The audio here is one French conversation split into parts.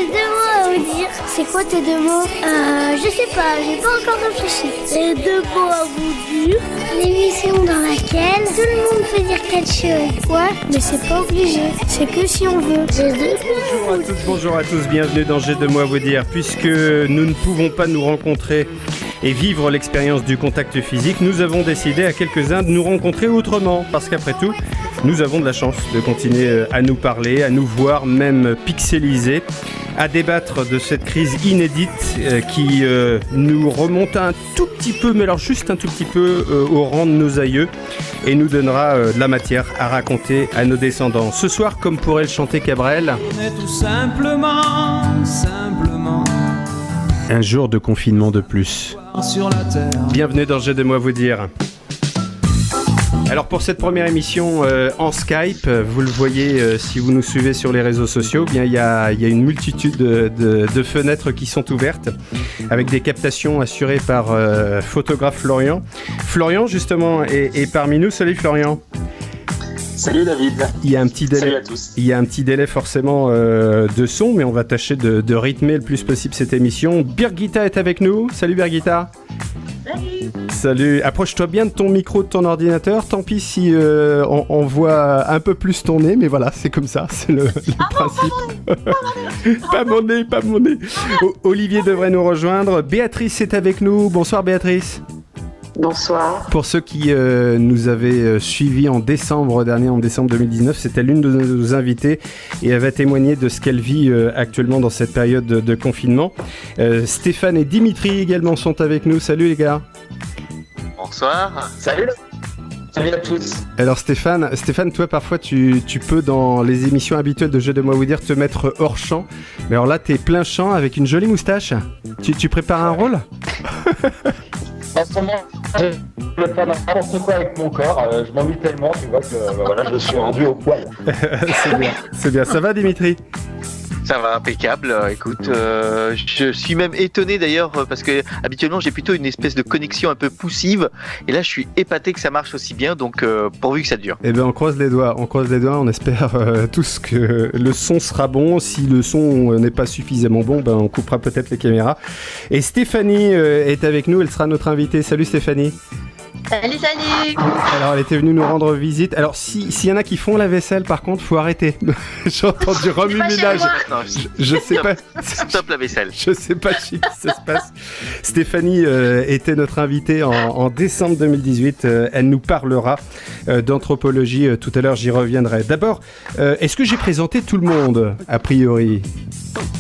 J'ai 2 mots à vous dire. C'est quoi tes 2 mots? Je sais pas, j'ai pas encore réfléchi. J'ai 2 mots à vous dire. L'émission dans laquelle tout le monde peut dire quelque chose. Ouais, mais c'est pas obligé. C'est que si on veut. J'ai 2 mots. Bonjour à tous, bienvenue dans J'ai 2 mots à vous dire. Puisque nous ne pouvons pas nous rencontrer et vivre l'expérience du contact physique, nous avons décidé à quelques-uns de nous rencontrer autrement. Parce qu'après tout, nous avons de la chance de continuer à nous parler, à nous voir, même pixelisés, à débattre de cette crise inédite qui nous remonte un tout petit peu, mais alors juste un tout petit peu au rang de nos aïeux et nous donnera de la matière à raconter à nos descendants. Ce soir, comme pourrait le chanter Cabrel, on est tout simplement un jour de confinement de plus. sur la terre. Bienvenue dans J'ai 2 mots à vous dire. Alors pour cette première émission en Skype, vous le voyez si vous nous suivez sur les réseaux sociaux, bien il y a une multitude de fenêtres qui sont ouvertes avec des captations assurées par photographe Florian. Florian justement est parmi nous. Salut Florian. Salut David. Il y a un petit délai. Salut à tous. Il y a un petit délai forcément de son, mais on va tâcher de rythmer le plus possible cette émission. Birgitta est avec nous. Salut Birgitta. Salut, approche-toi bien de ton micro de ton ordinateur, tant pis si on voit un peu plus ton nez, mais voilà, c'est comme ça, c'est le principe. Pas mon nez. Olivier devrait nous rejoindre, Béatrice est avec nous, bonsoir Béatrice. Bonsoir. Pour ceux qui nous avaient suivis en décembre dernier, en décembre 2019, c'était l'une de nos invitées et elle va témoigner de ce qu'elle vit actuellement dans cette période de confinement. Stéphane et Dimitri également sont avec nous, salut les gars. Bonsoir. Salut à tous. Alors Stéphane, toi parfois tu peux dans les émissions habituelles de J'ai 2 mots à vous dire te mettre hors champ. Mais alors là t'es plein champ avec une jolie moustache. Tu prépares un rôle? En ce moment, je vais faire n'importe quoi avec mon corps. Je m'ennuie tellement, tu vois que voilà, je suis rendu au poil. C'est bien. Ça va Dimitri? Ça va, impeccable. Écoute, je suis même étonné d'ailleurs parce que habituellement j'ai plutôt une espèce de connexion un peu poussive et là je suis épaté que ça marche aussi bien, donc pourvu que ça dure. Eh bien on croise les doigts, on espère tous que le son sera bon. Si le son n'est pas suffisamment bon, on coupera peut-être les caméras. Et Stéphanie est avec nous, elle sera notre invitée. Salut Stéphanie. Salut. Alors elle était venue nous rendre visite. Alors s'il y en a qui font la vaisselle par contre, faut arrêter. J'ai entendu remue-ménage. Je sais pas. Stop la vaisselle. Je sais pas chez qui ça se passe. Stéphanie était notre invitée en décembre 2018. Elle nous parlera d'anthropologie tout à l'heure, j'y reviendrai. D'abord, est-ce que j'ai présenté tout le monde a priori?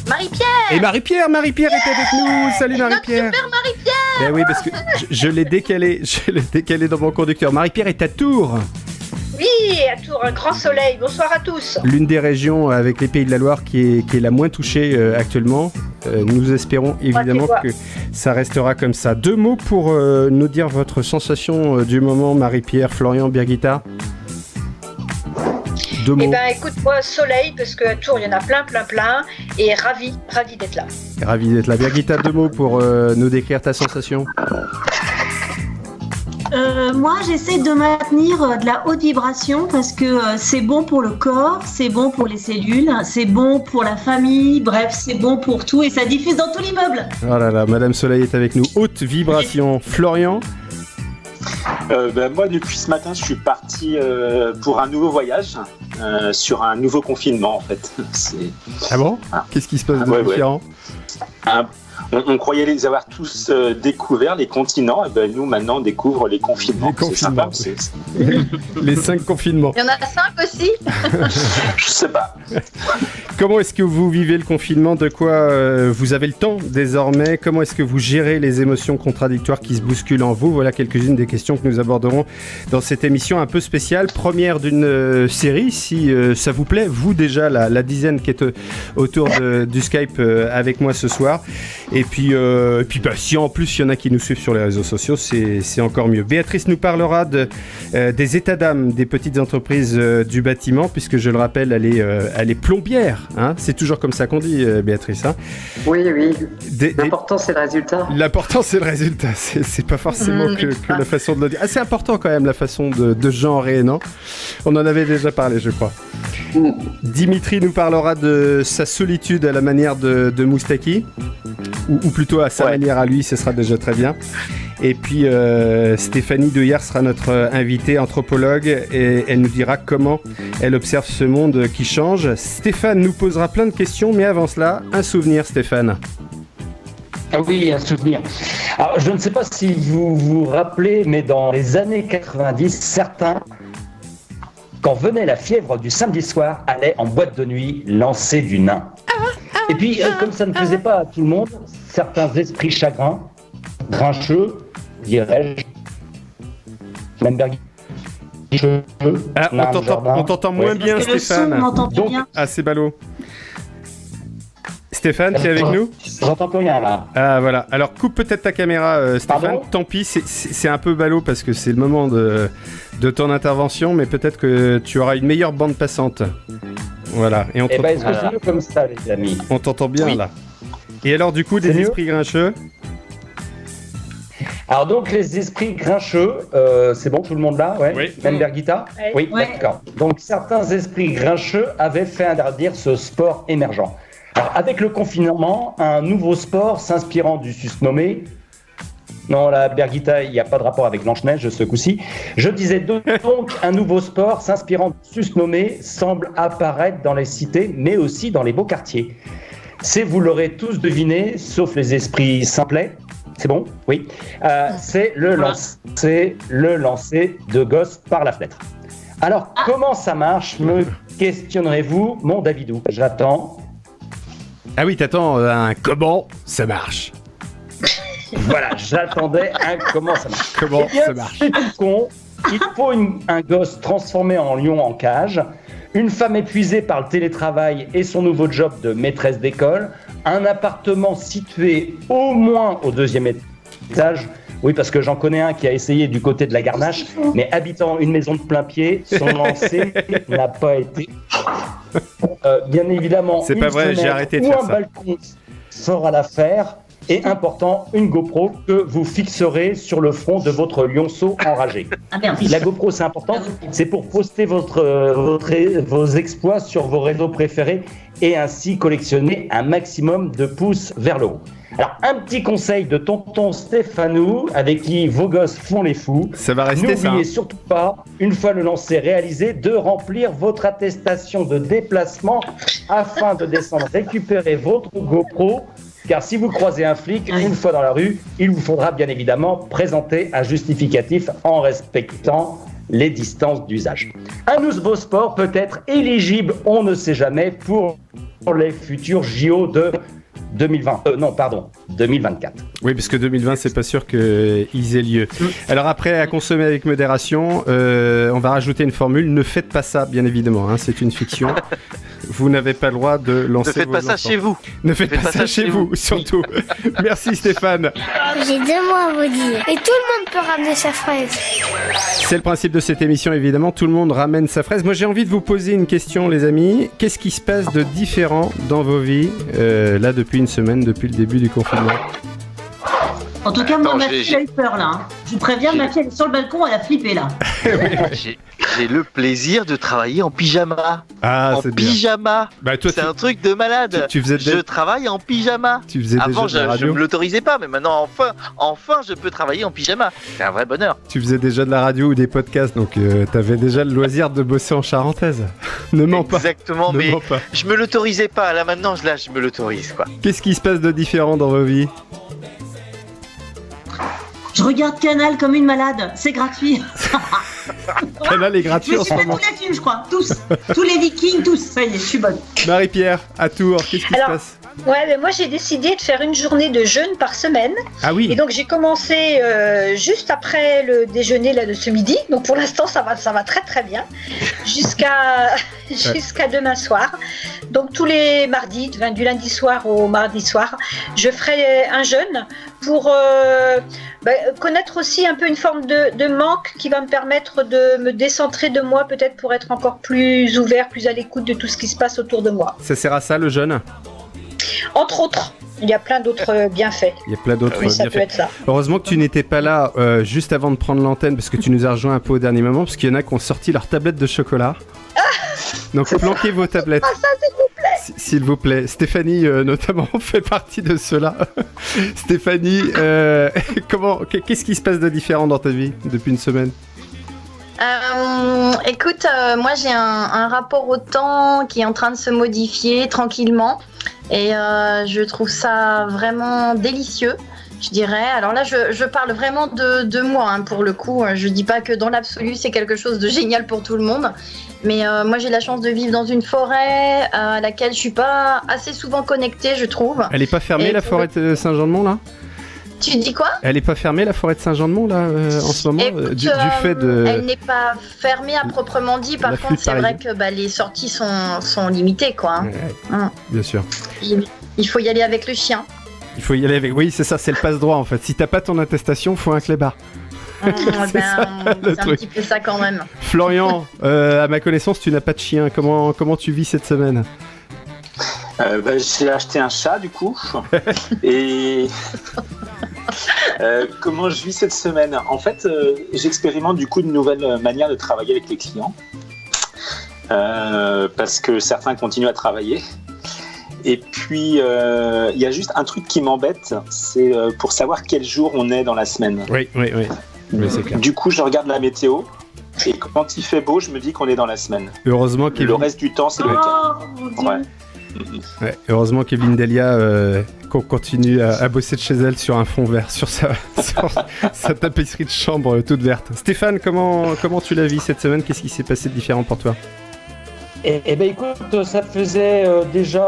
Marie-Pierre. Et Marie-Pierre est avec nous. Salut Marie-Pierre. Super Marie-Pierre. Ben oui, parce que je l'ai décalé dans mon conducteur. Marie-Pierre est à Tours. Oui, à Tours, un grand soleil. Bonsoir à tous. L'une des régions avec les Pays de la Loire qui est la moins touchée actuellement. Nous espérons évidemment que ça restera comme ça. 2 mots pour nous dire votre sensation du moment, Marie-Pierre, Florian, Birgitta. 2 mots. Eh ben, écoute, moi, soleil, parce qu'à Tours, il y en a plein, et ravi d'être là. Ravi d'être là. Birgitta, 2 mots pour nous décrire ta sensation. Moi, j'essaie de maintenir de la haute vibration parce que c'est bon pour le corps, c'est bon pour les cellules, c'est bon pour la famille, bref, c'est bon pour tout et ça diffuse dans tout l'immeuble. Oh là là, Madame Soleil est avec nous. Haute vibration. Florian? Moi, depuis ce matin, je suis parti pour un nouveau voyage sur un nouveau confinement en fait. Ah bon? Qu'est-ce qui se passe de différent? On croyait les avoir tous découverts, les continents. Et nous, maintenant, on découvre les confinements. C'est sympa. Les 5 confinements. Il y en a 5 aussi. Je sais pas. Comment est-ce que vous vivez le confinement? De quoi vous avez le temps désormais? Comment est-ce que vous gérez les émotions contradictoires qui se bousculent en vous? Voilà quelques-unes des questions que nous aborderons dans cette émission un peu spéciale. Première d'une série, si ça vous plaît. Vous déjà, la dizaine qui est autour du Skype avec moi ce soir. Et puis si en plus il y en a qui nous suivent sur les réseaux sociaux, c'est encore mieux. Béatrice nous parlera des états d'âme des petites entreprises du bâtiment, puisque je le rappelle, elle est plombière. Hein, c'est toujours comme ça qu'on dit, Béatrice. Hein. Oui. L'important, c'est le résultat. L'important, c'est le résultat. C'est pas forcément que la façon de le dire. C'est important quand même, la façon de genrer, non? On en avait déjà parlé, je crois. Dimitri nous parlera de sa solitude à la manière de Moustaki, ou plutôt à sa manière à lui, ce sera déjà très bien. Et puis Stéphanie Deuillard sera notre invitée anthropologue et elle nous dira comment elle observe ce monde qui change. Stéphane nous posera plein de questions, mais avant cela, un souvenir, Stéphane. Ah oui, un souvenir. Alors, je ne sais pas si vous vous rappelez, mais dans les années 90, certains, quand venait la fièvre du samedi soir, allaient en boîte de nuit lancer du nain. Et puis, comme ça ne plaisait pas à tout le monde, certains esprits chagrins, grincheux, dirais-je, même on t'entend moins bien, Stéphane. Donc, Ah, c'est ballot. Stéphane, tu es avec nous ? J'entends plus rien là. Ah voilà, alors coupe peut-être ta caméra, Stéphane. Pardon ? Tant pis, c'est un peu ballot parce que c'est le moment de ton intervention, mais peut-être que tu auras une meilleure bande passante. Voilà, et on Eh ben, est-ce que c'est mieux comme ça, les amis ? on t'entend bien là. Et alors du coup, des C'est mieux ? esprits grincheux ? Alors donc les esprits grincheux, c'est bon tout le monde là, ouais. Oui. Même Berguita ? Oui. Ouais. D'accord. Donc certains esprits grincheux avaient fait interdire ce sport émergent. Alors avec le confinement, un nouveau sport s'inspirant du susnommé. Non, la Berguita, il n'y a pas de rapport avec Blanche-Neige ce coup-ci. Je disais donc un nouveau sport s'inspirant du susnommé semble apparaître dans les cités, mais aussi dans les beaux quartiers. C'est, vous l'aurez tous deviné, sauf les esprits simplets. C'est bon ? Oui. C'est le lancer de gosses par la fenêtre. Alors, comment ça marche, me questionnerez-vous, mon Davidou ? J'attends. Ah oui, t'attends un comment ça marche ? Voilà, j'attendais un comment ça marche. Comment Eh bien, ça marche ? c'est tout con. Il faut un gosse transformé en lion en cage, une femme épuisée par le télétravail et son nouveau job de maîtresse d'école, un appartement situé au moins au 2e étage. Oui, parce que j'en connais un qui a essayé du côté de la Garnache, mais habitant une maison de plein pied, son lancer n'a pas été. Bien évidemment, C'est pas vrai, j'ai fenêtre arrêté de ou faire un ça. balcon fera l'affaire. Et important, une GoPro que vous fixerez sur le front de votre lionceau enragé. Ah merde. La GoPro, c'est important, c'est pour poster vos exploits sur vos réseaux préférés et ainsi collectionner un maximum de pouces vers le haut. Alors, un petit conseil de tonton Stéphanou, avec qui vos gosses font les fous. Ça va rester ça. N'oubliez surtout pas, une fois le lancer réalisé, de remplir votre attestation de déplacement afin de descendre récupérer votre GoPro. Car si vous croisez un flic une fois dans la rue, il vous faudra bien évidemment présenter un justificatif en respectant les distances d'usage. Un nouveau sport peut être éligible, on ne sait jamais, pour les futurs JO de 2024. Oui, parce que 2020, c'est pas sûr qu'ils aient lieu. Alors après, à consommer avec modération, on va rajouter une formule. Ne faites pas ça, bien évidemment. Hein, c'est une fiction. Vous n'avez pas le droit de lancer Ne faites vos pas ça enfants. chez vous. Ne faites pas ça chez vous, surtout. Merci Stéphane. J'ai 2 mots à vous dire. Et tout le monde peut ramener sa fraise. C'est le principe de cette émission, évidemment. Tout le monde ramène sa fraise. Moi, j'ai envie de vous poser une question, les amis. Qu'est-ce qui se passe de différent dans vos vies, là, depuis une semaine, depuis le début du confinement ? En tout cas, moi, Attends, ma fille a eu peur là. Hein. Je vous préviens, ma fille elle est sur le balcon, elle a flippé là. J'ai le plaisir de travailler en pyjama. Ah, En c'est bien. pyjama. Bah, toi, C'est un truc de malade. tu faisais Je travaille en pyjama. tu faisais Avant, déjà de la je radio. me l'autorisais pas, mais maintenant, enfin, je peux travailler en pyjama. C'est un vrai bonheur. Tu faisais déjà de la radio ou des podcasts, donc t'avais déjà le loisir de bosser en charentaise. Ne mens pas. Exactement, Ne mais mens pas. je me l'autorisais pas. Là, maintenant, je me l'autorise, quoi. Qu'est-ce qui se passe de différent dans vos vies ? Je regarde Canal comme une malade, c'est gratuit. Canal est Je gratuit me en suis ce fait moment. tous les films, je crois, tous. Tous les Vikings, tous. Ça y est, je suis bonne. Marie-Pierre, à Tours, qu'est-ce qui Alors, se passe ? Ouais, mais moi j'ai décidé de faire une journée de jeûne par semaine. Ah Et oui, donc j'ai commencé juste après le déjeuner là, de ce midi. Donc pour l'instant ça va très très bien. Jusqu'à demain soir. Donc tous les mardis, du lundi soir au mardi soir, je ferai un jeûne pour connaître aussi un peu une forme de manque qui va me permettre de me décentrer de moi, peut-être pour être encore plus ouvert, plus à l'écoute de tout ce qui se passe autour de moi. ça sert à ça le jeûne ? Entre autres, il y a plein d'autres bienfaits. Il y a plein d'autres Oui, ça peut bienfaits. être ça. Heureusement que tu n'étais pas là juste avant de prendre l'antenne parce que tu nous as rejoint un peu au dernier moment parce qu'il y en a qui ont sorti leur tablette de chocolat. Donc planquez vos tablettes. Ah, ça, s'il vous plaît. S'il vous plaît. Stéphanie, notamment, fait partie de cela. Stéphanie, qu'est-ce qui se passe de différent dans ta vie depuis une semaine ? Écoute, moi j'ai un rapport au temps qui est en train de se modifier tranquillement et je trouve ça vraiment délicieux, je dirais. Alors là, je parle vraiment de moi, hein, pour le coup. Je dis pas que dans l'absolu c'est quelque chose de génial pour tout le monde, mais moi j'ai la chance de vivre dans une forêt à laquelle je suis pas assez souvent connectée, je trouve. Elle est pas fermée, la forêt de Saint-Jean-de-Mont, là ? Tu dis quoi ? Elle est pas fermée, la forêt de Saint-Jean-de-Mont, là, en ce moment, Écoute, du fait de... Elle n'est pas fermée à proprement dit, par contre c'est vrai que les sorties sont limitées, quoi. Ouais, bien sûr. Il faut y aller avec le chien. Il faut y aller avec... Oui, c'est ça, c'est le passe-droit, en fait. Si t'as pas ton attestation, faut un clébard. C'est un petit peu ça quand même. Florian, à ma connaissance, tu n'as pas de chien. Comment tu vis cette semaine ? J'ai acheté un chat du coup et comment je vis cette semaine ? En fait, j'expérimente du coup une nouvelle manière de travailler avec les clients parce que certains continuent à travailler. Et puis il y a juste un truc qui m'embête, c'est pour savoir quel jour on est dans la semaine. Oui, c'est clair. Du coup, je regarde la météo. Et quand il fait beau, je me dis qu'on est dans la semaine. Heureusement que le reste du temps, c'est le week-end. Ouais. Ouais, heureusement qu'Evelyne Delia continue à bosser de chez elle sur un fond vert, sur sa tapisserie de chambre toute verte. Stéphane, comment tu la vis cette semaine ? Qu'est-ce qui s'est passé de différent pour toi ? Eh ben écoute, ça faisait déjà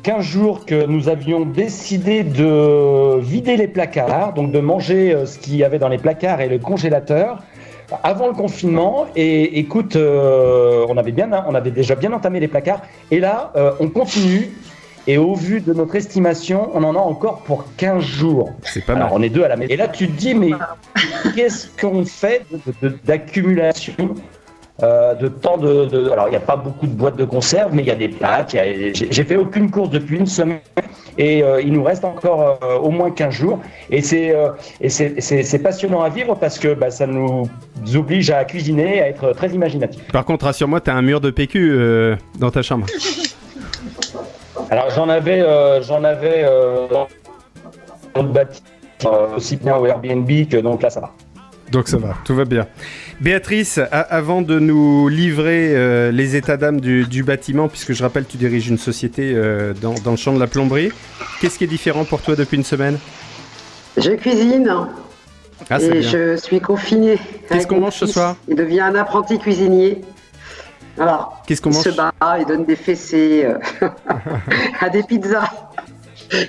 15 jours que nous avions décidé de vider les placards, donc de manger ce qu'il y avait dans les placards et le congélateur avant le confinement. Et écoute, on avait déjà bien entamé les placards. Et là, on continue. Et au vu de notre estimation, on en a encore pour 15 jours. C'est pas mal. Alors, on est deux à la maison. Et là, tu te dis, mais qu'est-ce qu'on fait d'accumulation de temps de... Alors, il n'y a pas beaucoup de boîtes de conserve, mais il y a des plaques. J'ai fait aucune course depuis une semaine. Et il nous reste encore au moins 15 jours. Et c'est passionnant à vivre parce que ça nous oblige à cuisiner, à être très imaginatif. Par contre, rassure-moi, tu as un mur de PQ dans ta chambre. Alors j'en avais dans le bâtiment, aussi bien au Airbnb que donc là ça va. Donc ça va, tout va bien. Béatrice, avant de nous livrer les états d'âme du bâtiment, puisque je rappelle tu diriges une société dans le champ de la plomberie, qu'est-ce qui est différent pour toi depuis une semaine ? Je cuisine et je suis confinée. Qu'est-ce qu'on mange ce soir ? Il devient un apprenti cuisinier. Alors, qu'est-ce qu'on mange ? Il se bat, il donne des fessées à des pizzas.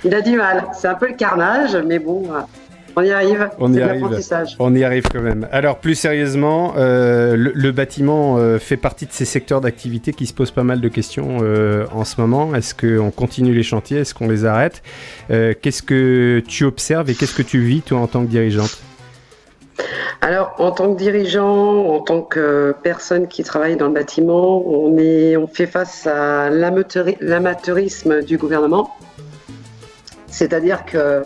Il a du mal. C'est un peu le carnage, mais bon, on y arrive. On y arrive quand même. Alors, plus sérieusement, le bâtiment fait partie de ces secteurs d'activité qui se posent pas mal de questions en ce moment. Est-ce qu'on continue les chantiers ? Est-ce qu'on les arrête ? Qu'est-ce que tu observes et qu'est-ce que tu vis, toi, en tant que dirigeante ? Alors, en tant que dirigeant, en tant que personne qui travaille dans le bâtiment, on fait face à l'amateurisme du gouvernement. C'est-à-dire que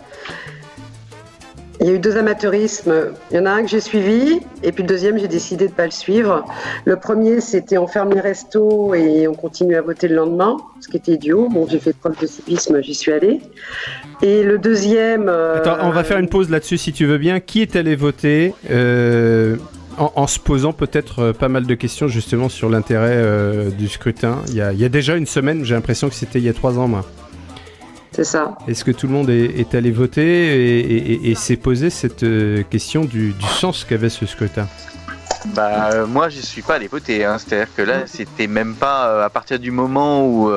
il y a eu 2 amateurismes. Il y en a un que j'ai suivi, et puis le deuxième, j'ai décidé de ne pas le suivre. Le premier, c'était on ferme les restos et on continue à voter le lendemain, ce qui était idiot. Bon, j'ai fait preuve de civisme, j'y suis allée. Et le deuxième... Attends, on va faire une pause là-dessus si tu veux bien. Qui est allé voter en se posant peut-être pas mal de questions justement sur l'intérêt du scrutin. Il y a déjà une semaine, j'ai l'impression que c'était il y a 3 ans, moi. C'est ça. Est-ce que tout le monde est allé voter et s'est posé cette question du sens qu'avait ce scrutin ? Moi, je suis pas allé voter. C'est-à-dire que là, c'était même pas à partir du moment où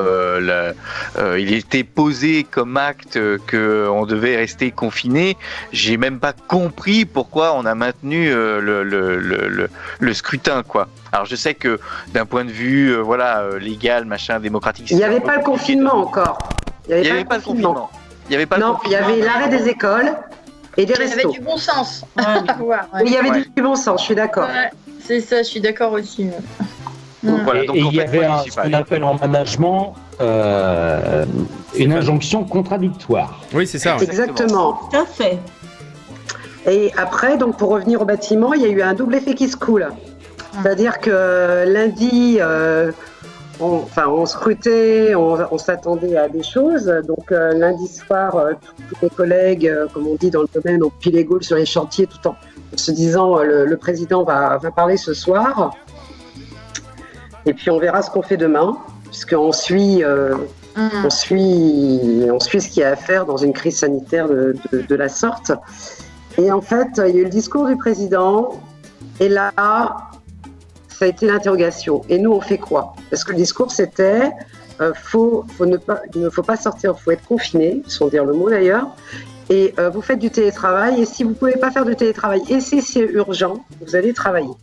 il était posé comme acte qu'on devait rester confiné. J'ai même pas compris pourquoi on a maintenu le scrutin, quoi. Alors, je sais que d'un point de vue légal, machin, démocratique. Il n'y avait pas le confinement encore. Il n'y avait pas le confinement. Il y avait l'arrêt des écoles et des restos. Il y avait du bon sens. Il y avait du bon sens, je suis d'accord. Ouais, c'est ça, je suis d'accord aussi. Voilà, donc il y avait ce qu'on appelle en management une injonction contradictoire. Oui, c'est ça. Exactement. Tout à fait. Et après, donc pour revenir au bâtiment, il y a eu un double effet qui se coule. C'est-à-dire que lundi, on scrutait, on s'attendait à des choses. Donc lundi soir, tous mes collègues, comme on dit dans le domaine, ont pris les gaules sur les chantiers tout en se disant le président va parler ce soir. Et puis on verra ce qu'on fait demain, puisqu'on suit, on suit ce qu'il y a à faire dans une crise sanitaire de la sorte. Et en fait, il y a eu le discours du président, et là, ça a été l'interrogation. Et nous, on fait quoi? Parce que le discours, c'était il ne faut pas sortir, il faut être confiné, sans dire le mot d'ailleurs. Et vous faites du télétravail, et si vous ne pouvez pas faire du télétravail, et si c'est urgent, vous allez travailler.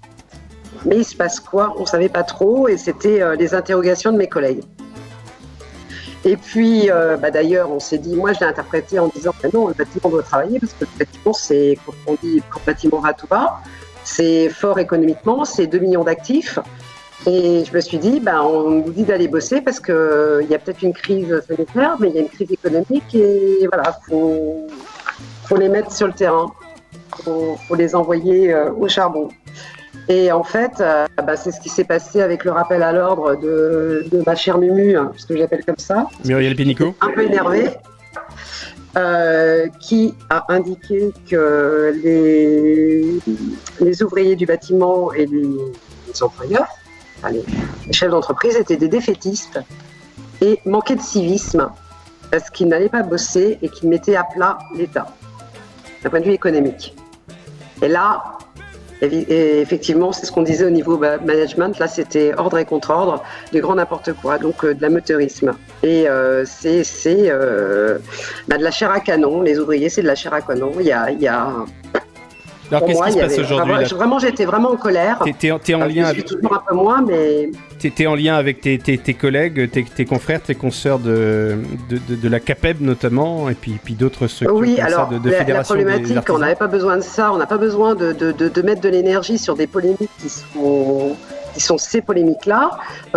Mais il se passe quoi? On ne savait pas trop, et c'était les interrogations de mes collègues. Et puis, d'ailleurs, on s'est dit, moi je l'ai interprété en disant, non, le bâtiment doit travailler, parce que le bâtiment, c'est, quand on dit quand le bâtiment va, tout va, c'est fort économiquement, c'est 2 millions d'actifs. Et je me suis dit, on nous dit d'aller bosser parce qu'il y a peut-être une crise sanitaire, mais il y a une crise économique et voilà, faut les mettre sur le terrain, faut les envoyer au charbon. Et en fait, c'est ce qui s'est passé avec le rappel à l'ordre de ma chère Mumu, parce que j'appelle comme ça. Muriel Pénicaud. Un peu énervée. Qui a indiqué que les ouvriers du bâtiment et les employeurs, les chefs d'entreprise, étaient des défaitistes et manquaient de civisme parce qu'ils n'allaient pas bosser et qu'ils mettaient à plat l'État d'un point de vue économique. Et là, effectivement, c'est ce qu'on disait au niveau management. Là, c'était ordre et contre-ordre, du grand n'importe quoi, donc de l'amateurisme. Et c'est de la chair à canon. Les ouvriers, c'est de la chair à canon. Il y a Alors, qu'est-ce qui se passe aujourd'hui là ? Vraiment, j'étais vraiment en colère. T'es en lien avec... toujours un peu moins, mais... T'es en lien avec tes collègues, tes confrères, tes consoeurs de la CAPEB notamment, et puis d'autres structures oui, comme alors, ça, de fédération des problématique, artisans. on n'avait pas besoin de ça, on n'a pas besoin de mettre de l'énergie sur des polémiques qui sont ces polémiques-là.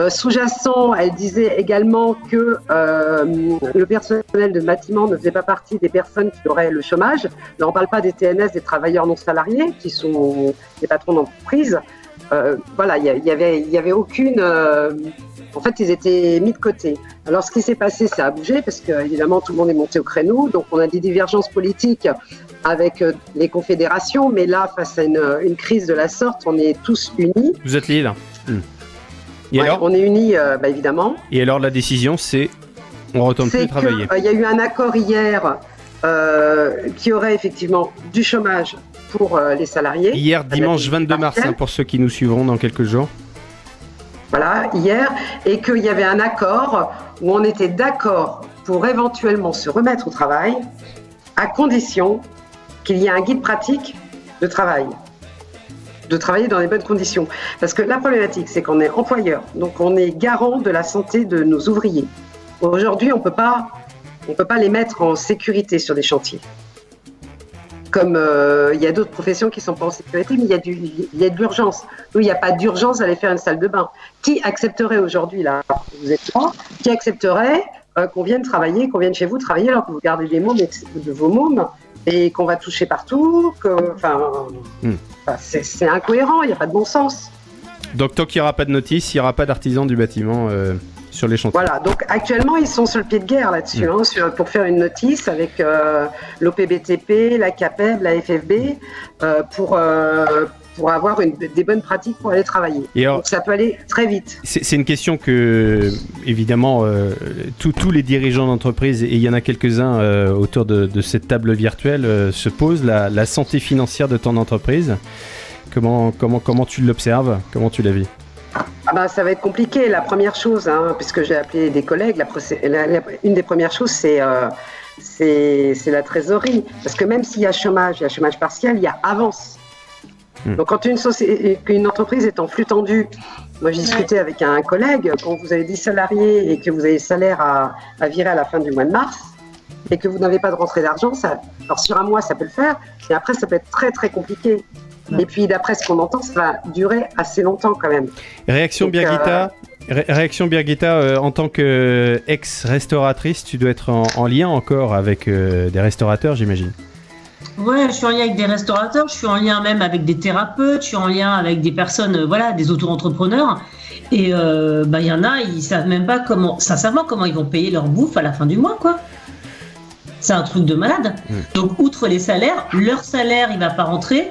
Sous-jacent, elle disait également que le personnel de bâtiment ne faisait pas partie des personnes qui auraient le chômage. Là, on ne parle pas des TNS, des travailleurs non salariés, qui sont des patrons d'entreprise. Voilà, il y avait aucune... en fait, ils étaient mis de côté. Alors, ce qui s'est passé, ça a bougé, parce qu'évidemment, tout le monde est monté au créneau. Donc, on a des divergences politiques avec les confédérations, mais là, face à une crise de la sorte, on est tous unis. Vous êtes liés, là. Et ouais, alors on est unis, évidemment. Et alors, la décision, c'est... On retourne plus travailler. Il y a eu un accord hier qui aurait effectivement du chômage pour les salariés. Hier, dimanche 22 mars, pour ceux qui nous suivront dans quelques jours. Voilà, hier, et qu'il y avait un accord où on était d'accord pour éventuellement se remettre au travail, à condition qu'il y ait un guide pratique de travail, de travailler dans les bonnes conditions. Parce que la problématique, c'est qu'on est employeur, donc on est garant de la santé de nos ouvriers. Aujourd'hui, on peut pas les mettre en sécurité sur des chantiers. Comme il y a d'autres professions qui ne sont pas en sécurité, mais il y a de l'urgence. Nous, il n'y a pas d'urgence à aller faire une salle de bain. Qui accepterait aujourd'hui, là, vous êtes trois, qui accepterait qu'on vienne travailler, qu'on vienne chez vous travailler alors que vous gardez des mômes de vos mômes et qu'on va toucher partout, c'est incohérent, il n'y a pas de bon sens. Donc tant qu'il n'y aura pas de notice, il n'y aura pas d'artisans du bâtiment sur les chantiers. Voilà, donc actuellement ils sont sur le pied de guerre là-dessus, pour faire une notice avec l'OPBTP, la CAPEB, la FFB, pour avoir des bonnes pratiques pour aller travailler. Et alors, donc ça peut aller très vite. C'est une question que, évidemment, tous les dirigeants d'entreprise, et il y en a quelques-uns autour de cette table virtuelle, se posent, la santé financière de ton entreprise. Comment tu l'observes? Comment tu la vis? Ça va être compliqué. La première chose, puisque j'ai appelé des collègues, une des premières choses, c'est la trésorerie. Parce que même s'il y a chômage partiel, il y a avance. Donc quand une entreprise est en flux tendu, moi j'ai discuté avec un collègue, quand vous avez 10 salariés et que vous avez le salaire à virer à la fin du mois de mars, et que vous n'avez pas de rentrée d'argent, alors sur un mois ça peut le faire, mais après ça peut être très très compliqué. Et puis d'après ce qu'on entend, ça va durer assez longtemps quand même. Réaction Birgitta, en tant qu'ex-restauratrice, tu dois être en lien encore avec des restaurateurs, j'imagine. Ouais, je suis en lien avec des restaurateurs, je suis en lien même avec des thérapeutes, je suis en lien avec des personnes, des auto-entrepreneurs. Et y en a, ils savent même pas sincèrement, comment ils vont payer leur bouffe à la fin du mois, quoi. C'est un truc de malade. Donc, outre les salaires, leur salaire, il va pas rentrer.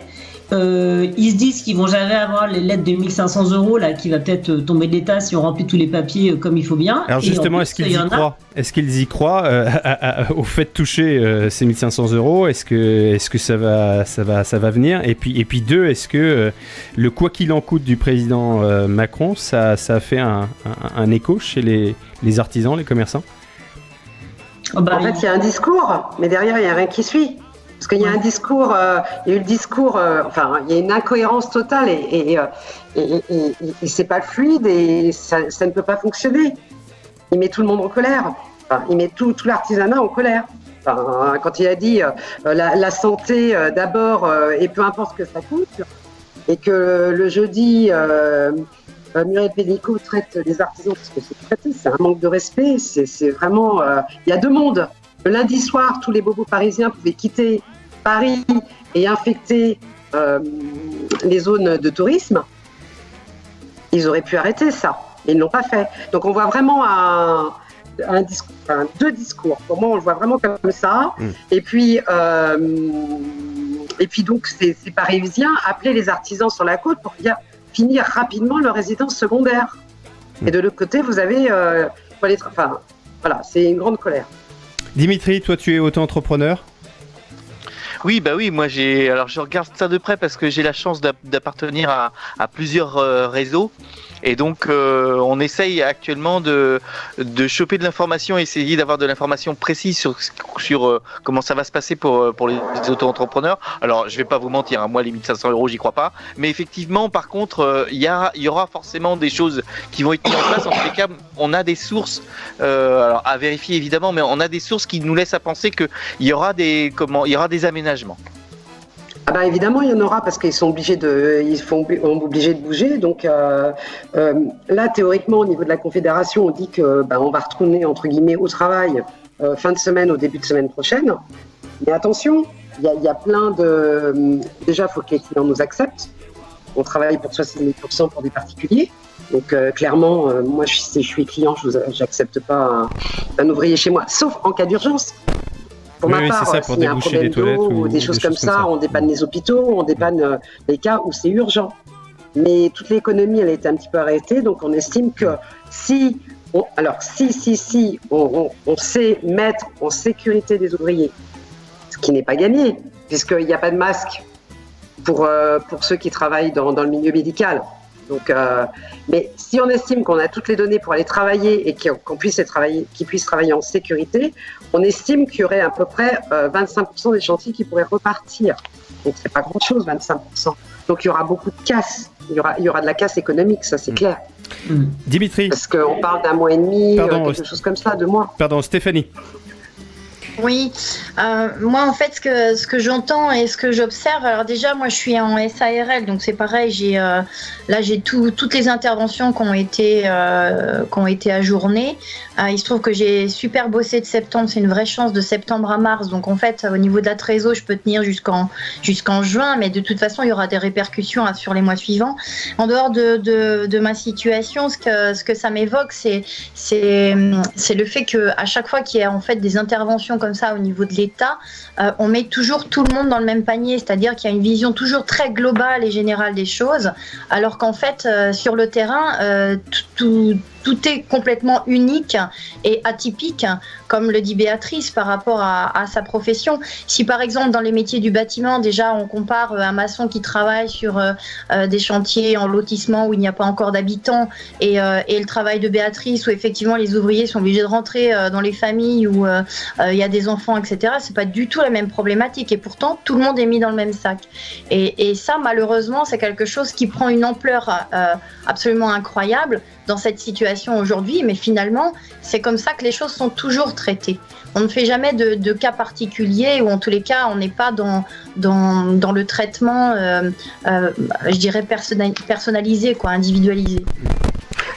Ils se disent qu'ils vont jamais avoir les lettres de 1500 € là, qui va peut-être tomber de l'État si on remplit tous les papiers comme il faut bien. Alors justement, est-ce qu'ils y croient ? Est-ce qu'ils y croient au fait de toucher ces 1500 €? Est-ce que ça va venir ? Et puis deux, est-ce que le quoi qu'il en coûte du président Macron, ça a fait un écho chez les artisans, les commerçants ? En fait, il y a un discours, mais derrière, il n'y a rien qui suit. Parce qu'il y a un discours, il y a eu le discours, il y a une incohérence totale et c'est pas fluide et ça ne peut pas fonctionner. Il met tout le monde en colère. Il met tout l'artisanat en colère. Quand il a dit la santé d'abord et peu importe ce que ça coûte, et que le jeudi, Muriel Pénicaud traite les artisans parce que c'est traité, c'est un manque de respect. C'est vraiment, il y a deux mondes. Le lundi soir, tous les bobos parisiens pouvaient quitter Paris et infecter les zones de tourisme. Ils auraient pu arrêter ça, mais ils ne l'ont pas fait. Donc on voit vraiment deux discours. Pour moi, on le voit vraiment comme ça. Et puis donc ces Parisiens appelaient les artisans sur la côte pour finir rapidement leur résidence secondaire. Et de l'autre côté, vous avez c'est une grande colère. Dimitri, toi tu es auto-entrepreneur ? Oui, moi je regarde ça de près parce que j'ai la chance d'appartenir à plusieurs réseaux. Et donc, on essaye actuellement de choper de l'information, essayer d'avoir de l'information précise sur comment ça va se passer pour les auto-entrepreneurs. Alors, je vais pas vous mentir, moi, les 1500 €, j'y crois pas. Mais effectivement, par contre, il y aura forcément des choses qui vont être mises en place. En tous les cas, on a des sources, alors à vérifier évidemment, mais on a des sources qui nous laissent à penser qu'il y aura des aménagements. Évidemment, il y en aura parce qu'ils sont obligés de bouger. Donc là, théoriquement, au niveau de la Confédération, on dit que on va retourner entre guillemets au travail fin de semaine, au début de semaine prochaine. Mais attention, il y a plein de. Déjà, il faut que les clients nous acceptent. On travaille pour 70% pour des particuliers. Donc clairement, moi, si je suis client, j'accepte pas un ouvrier chez moi, sauf en cas d'urgence. Pour ma part, s'il y a un problème d'eau ou des choses comme ça, on dépanne les hôpitaux, on dépanne les cas où c'est urgent. Mais toute l'économie, elle a été un petit peu arrêtée, donc on estime que si on sait mettre en sécurité des ouvriers, ce qui n'est pas gagné, puisqu'il n'y a pas de masque pour ceux qui travaillent dans le milieu médical. Donc, mais si on estime qu'on a toutes les données pour aller travailler et qu'ils puissent travailler en sécurité, on estime qu'il y aurait à peu près 25% des chantiers qui pourraient repartir. Donc c'est pas grand-chose, 25%. Donc il y aura beaucoup de casse. Il y aura de la casse économique, ça c'est clair. Dimitri. Parce qu'on parle d'un mois et demi, quelque chose comme ça, 2 mois. Pardon, Stéphanie. Oui, moi en fait ce que j'entends et ce que j'observe, alors déjà moi je suis en SARL, donc c'est pareil, j'ai toutes les interventions qui ont été ajournées. Il se trouve que j'ai super bossé de septembre, c'est une vraie chance, de septembre à mars, donc en fait au niveau de la trésor je peux tenir jusqu'en juin, mais de toute façon il y aura des répercussions sur les mois suivants. En dehors de ma situation, ce que ça m'évoque, c'est le fait qu'à chaque fois qu'il y a en fait des interventions comme ça au niveau de l'État, on met toujours tout le monde dans le même panier, c'est-à-dire qu'il y a une vision toujours très globale et générale des choses, alors qu'en fait sur le terrain tout est complètement unique et atypique, comme le dit Béatrice par rapport à sa profession. Si par exemple dans les métiers du bâtiment, déjà on compare un maçon qui travaille sur des chantiers en lotissement où il n'y a pas encore d'habitants et le travail de Béatrice où effectivement les ouvriers sont obligés de rentrer dans les familles où il y a des enfants, etc. C'est pas du tout la même problématique et pourtant tout le monde est mis dans le même sac. Et ça malheureusement c'est quelque chose qui prend une ampleur absolument incroyable dans cette situation aujourd'hui, mais finalement, c'est comme ça que les choses sont toujours traitées. On ne fait jamais de cas particuliers, ou en tous les cas, on n'est pas dans le traitement, je dirais, personnalisé, individualisé.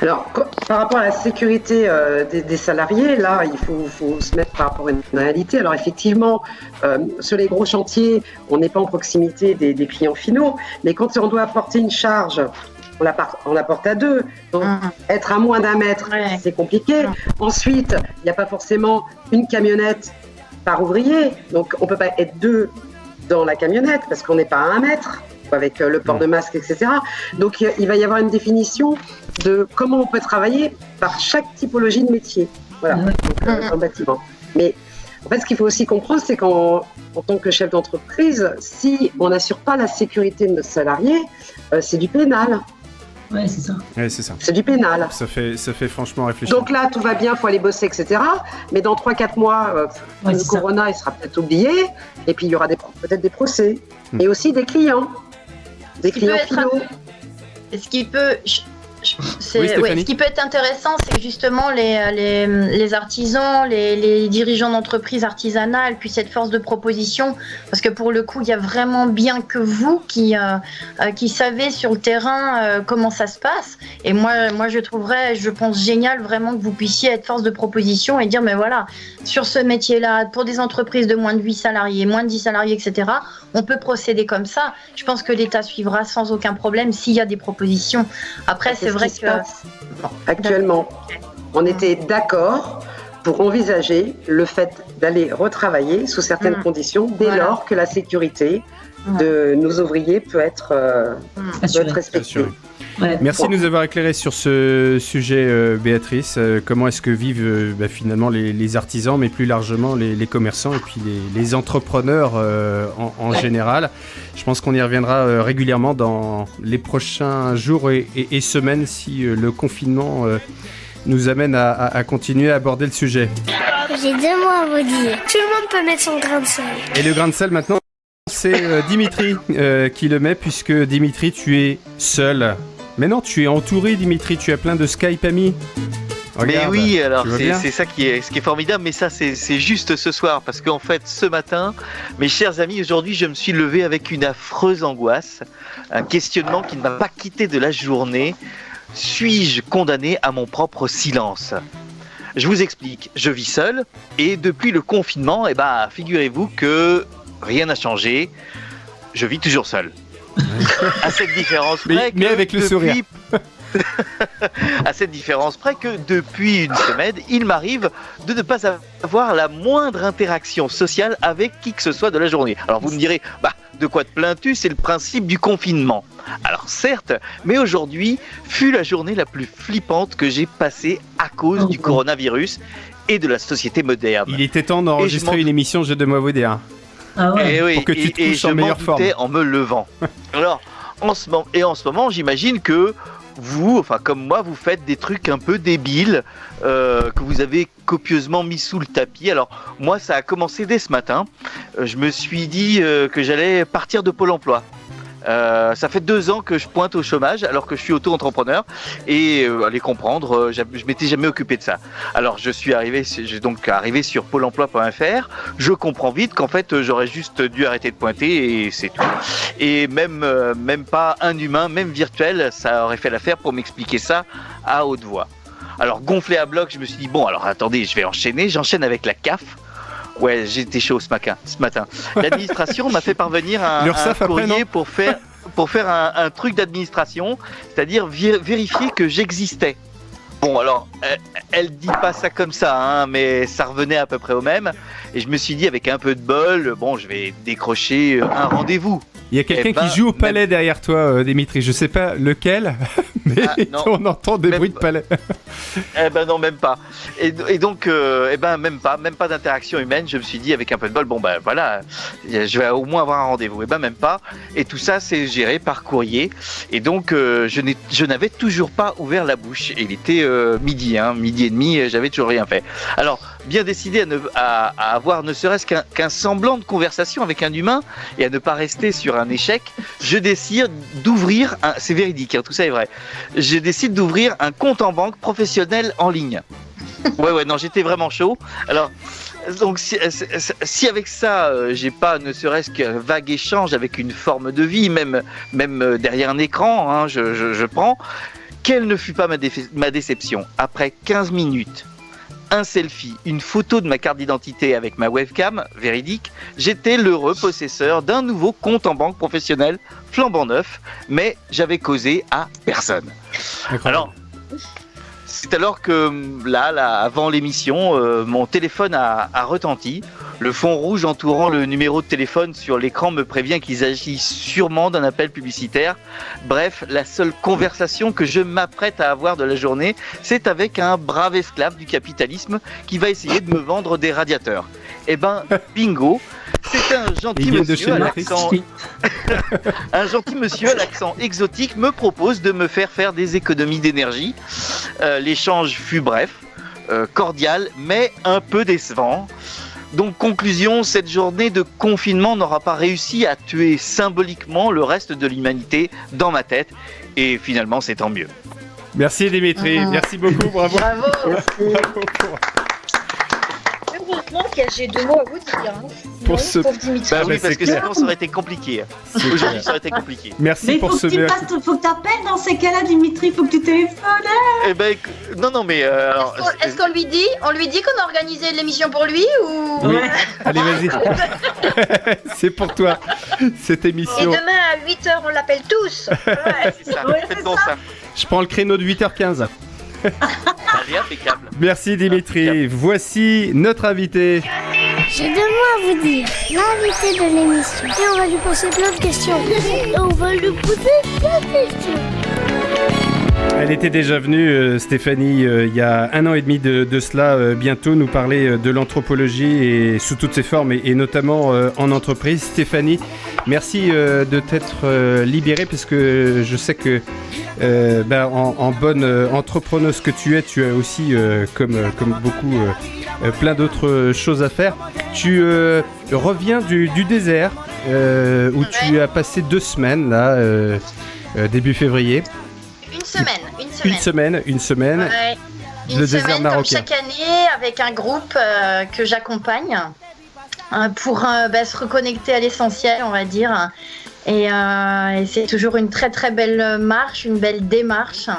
Alors, par rapport à la sécurité des salariés, là, il faut se mettre par rapport à une réalité. Alors, effectivement, sur les gros chantiers, on n'est pas en proximité des clients finaux, mais quand on doit apporter une charge, on l'apporte à deux. Donc, être à moins d'1 mètre, c'est compliqué. Ensuite, il n'y a pas forcément une camionnette par ouvrier, donc on ne peut pas être 2 dans la camionnette parce qu'on n'est pas à 1 mètre. Avec le port de masque, etc. Donc, il va y avoir une définition de comment on peut travailler par chaque typologie de métier, voilà, dans le bâtiment. Mais en fait, ce qu'il faut aussi comprendre, c'est qu'en tant que chef d'entreprise, si on n'assure pas la sécurité de nos salariés, c'est du pénal. Ouais, c'est ça. Ouais, c'est ça. C'est du pénal. Ça fait franchement réfléchir. Donc là, tout va bien, il faut aller bosser, etc. Mais dans 3-4 mois, le corona, il sera peut-être oublié. Et puis, il y aura peut-être des procès. Et aussi des clients. Des clients finaux. Ce qui peut être intéressant, c'est justement les artisans, les dirigeants d'entreprises artisanales puissent être force de proposition, parce que pour le coup, il y a vraiment bien que vous qui savez sur le terrain comment ça se passe. Et moi, je pense génial vraiment que vous puissiez être force de proposition et dire, mais voilà, sur ce métier-là, pour des entreprises de moins de 8 salariés, moins de 10 salariés, etc., on peut procéder comme ça. Je pense que l'État suivra sans aucun problème s'il y a des propositions. Après, c'est vrai que... Actuellement, on était d'accord pour envisager le fait d'aller retravailler sous certaines conditions dès lors que la sécurité de nos ouvriers peut être respectée. Ouais. Merci de nous avoir éclairé sur ce sujet, Béatrice. Comment est-ce que vivent finalement les artisans, mais plus largement les commerçants et puis les entrepreneurs en général. Je pense qu'on y reviendra régulièrement dans les prochains jours et semaines si le confinement nous amène à continuer à aborder le sujet. J'ai 2 mots à vous dire. Tout le monde peut mettre son grain de sel. Et le grain de sel maintenant, c'est Dimitri qui le met, puisque Dimitri, tu es seul. Mais non, tu es entouré, Dimitri, tu as plein de Skype amis. Regarde, mais oui, alors c'est ça ce qui est formidable, mais ça c'est juste ce soir, parce qu'en fait ce matin, mes chers amis, aujourd'hui je me suis levé avec une affreuse angoisse, un questionnement qui ne m'a pas quitté de la journée. Suis-je condamné à mon propre silence ? Je vous explique, je vis seul, et depuis le confinement, figurez-vous que rien n'a changé, je vis toujours seul. À cette différence près mais avec le sourire. À cette différence près que depuis une semaine, il m'arrive de ne pas avoir la moindre interaction sociale avec qui que ce soit de la journée. Alors vous me direz, de quoi te plains-tu ? C'est le principe du confinement. Alors certes, mais aujourd'hui fut la journée la plus flippante que j'ai passée à cause du coronavirus et de la société moderne. Il était temps d'enregistrer une émission, je dois vous dire. Ah ouais. Pour que tu te couches en meilleure forme. En me levant. Alors, en ce moment, j'imagine que vous, comme moi, vous faites des trucs un peu débiles que vous avez copieusement mis sous le tapis. Alors, moi, ça a commencé dès ce matin. Je me suis dit que j'allais partir de Pôle emploi. Ça fait 2 ans que je pointe au chômage alors que je suis auto-entrepreneur et allez comprendre, je m'étais jamais occupé de ça. Alors j'ai donc arrivé sur pôle emploi.fr, je comprends vite qu'en fait j'aurais juste dû arrêter de pointer et c'est tout. Et même pas un humain, même virtuel, ça aurait fait l'affaire pour m'expliquer ça à haute voix. Alors gonflé à bloc, je me suis dit bon alors attendez, je vais j'enchaîne avec la CAF. Ouais, j'étais chaud ce matin. L'administration m'a fait parvenir un courrier pour faire un truc d'administration, c'est-à-dire vérifier que j'existais. Bon, alors, elle dit pas ça comme ça, mais ça revenait à peu près au même. Et je me suis dit, avec un peu de bol, bon, je vais décrocher un rendez-vous. Il y a quelqu'un qui joue au palais derrière toi, Dimitri. Je sais pas lequel, mais on entend des bruits de palais. Non, même pas. Et donc, même pas d'interaction humaine. Je me suis dit, avec un peu de bol, voilà, je vais au moins avoir un rendez-vous. Même pas. Et tout ça, c'est géré par courrier. Et donc, je n'avais toujours pas ouvert la bouche. Et il était midi et demi, j'avais toujours rien fait. Alors, bien décidé à avoir ne serait-ce qu'un semblant de conversation avec un humain et à ne pas rester sur un échec, je décide d'ouvrir, c'est véridique, tout ça est vrai, je décide d'ouvrir un compte en banque professionnel en ligne. Non, j'étais vraiment chaud. Alors, donc si avec ça, j'ai pas ne serait-ce qu'un vague échange avec une forme de vie, même derrière un écran, je prends. quelle ne fut pas ma déception. Après 15 minutes, un selfie, une photo de ma carte d'identité avec ma webcam, véridique, j'étais l'heureux possesseur d'un nouveau compte en banque professionnel flambant neuf, mais j'avais causé à personne. Alors, c'est alors que là, avant l'émission, mon téléphone a retenti. Le fond rouge entourant le numéro de téléphone sur l'écran me prévient qu'il s'agit sûrement d'un appel publicitaire. Bref, la seule conversation que je m'apprête à avoir de la journée, c'est avec un brave esclave du capitalisme qui va essayer de me vendre des radiateurs. Eh ben, bingo, c'est un gentil monsieur à l'accent... un gentil monsieur à l'accent exotique me propose de me faire des économies d'énergie. L'échange fut bref, cordial, mais un peu décevant. Donc conclusion, cette journée de confinement n'aura pas réussi à tuer symboliquement le reste de l'humanité dans ma tête. Et finalement, c'est tant mieux. Merci Dimitri, merci beaucoup, bravo. Bravo. Bravo. Heureusement que j'ai 2 mots à vous dire. Pour ce... Pauvre Dimitri. Bah oui, parce que sinon ça aurait été compliqué. Aujourd'hui, ça aurait été compliqué. Merci Mais pour faut ce... que faut que t'appelles dans ces cas-là, Dimitri, faut que tu téléphones. Eh ben, non, mais... alors, Est-ce qu'on lui dit qu'on a organisé l'émission pour lui ou... Oui. Allez, vas-y. C'est pour toi, cette Et émission. demain à 8h, on l'appelle tous. c'est ça, faites donc ça. Je prends le créneau de 8h15. Allez, impeccable. Merci Dimitri. Voici notre invité. J'ai 2 mots à vous dire. L'invité de l'émission. Et on va lui poser plein de questions. On va lui poser plein de questions. Elle était déjà venue, Stéphanie, il y a 1 an et demi de cela, bientôt, nous parler de l'anthropologie et sous toutes ses formes, et notamment en entreprise. Stéphanie, merci de t'être libérée, parce que je sais que en bonne entrepreneuse que tu as aussi, comme beaucoup, plein d'autres choses à faire. Tu reviens du désert, où tu as passé 2 semaines, là, début février. Une semaine. Ouais. Le désert comme marocain. chaque année, avec un groupe que j'accompagne pour se reconnecter à l'essentiel, on va dire. Et c'est toujours une très très belle marche, une belle démarche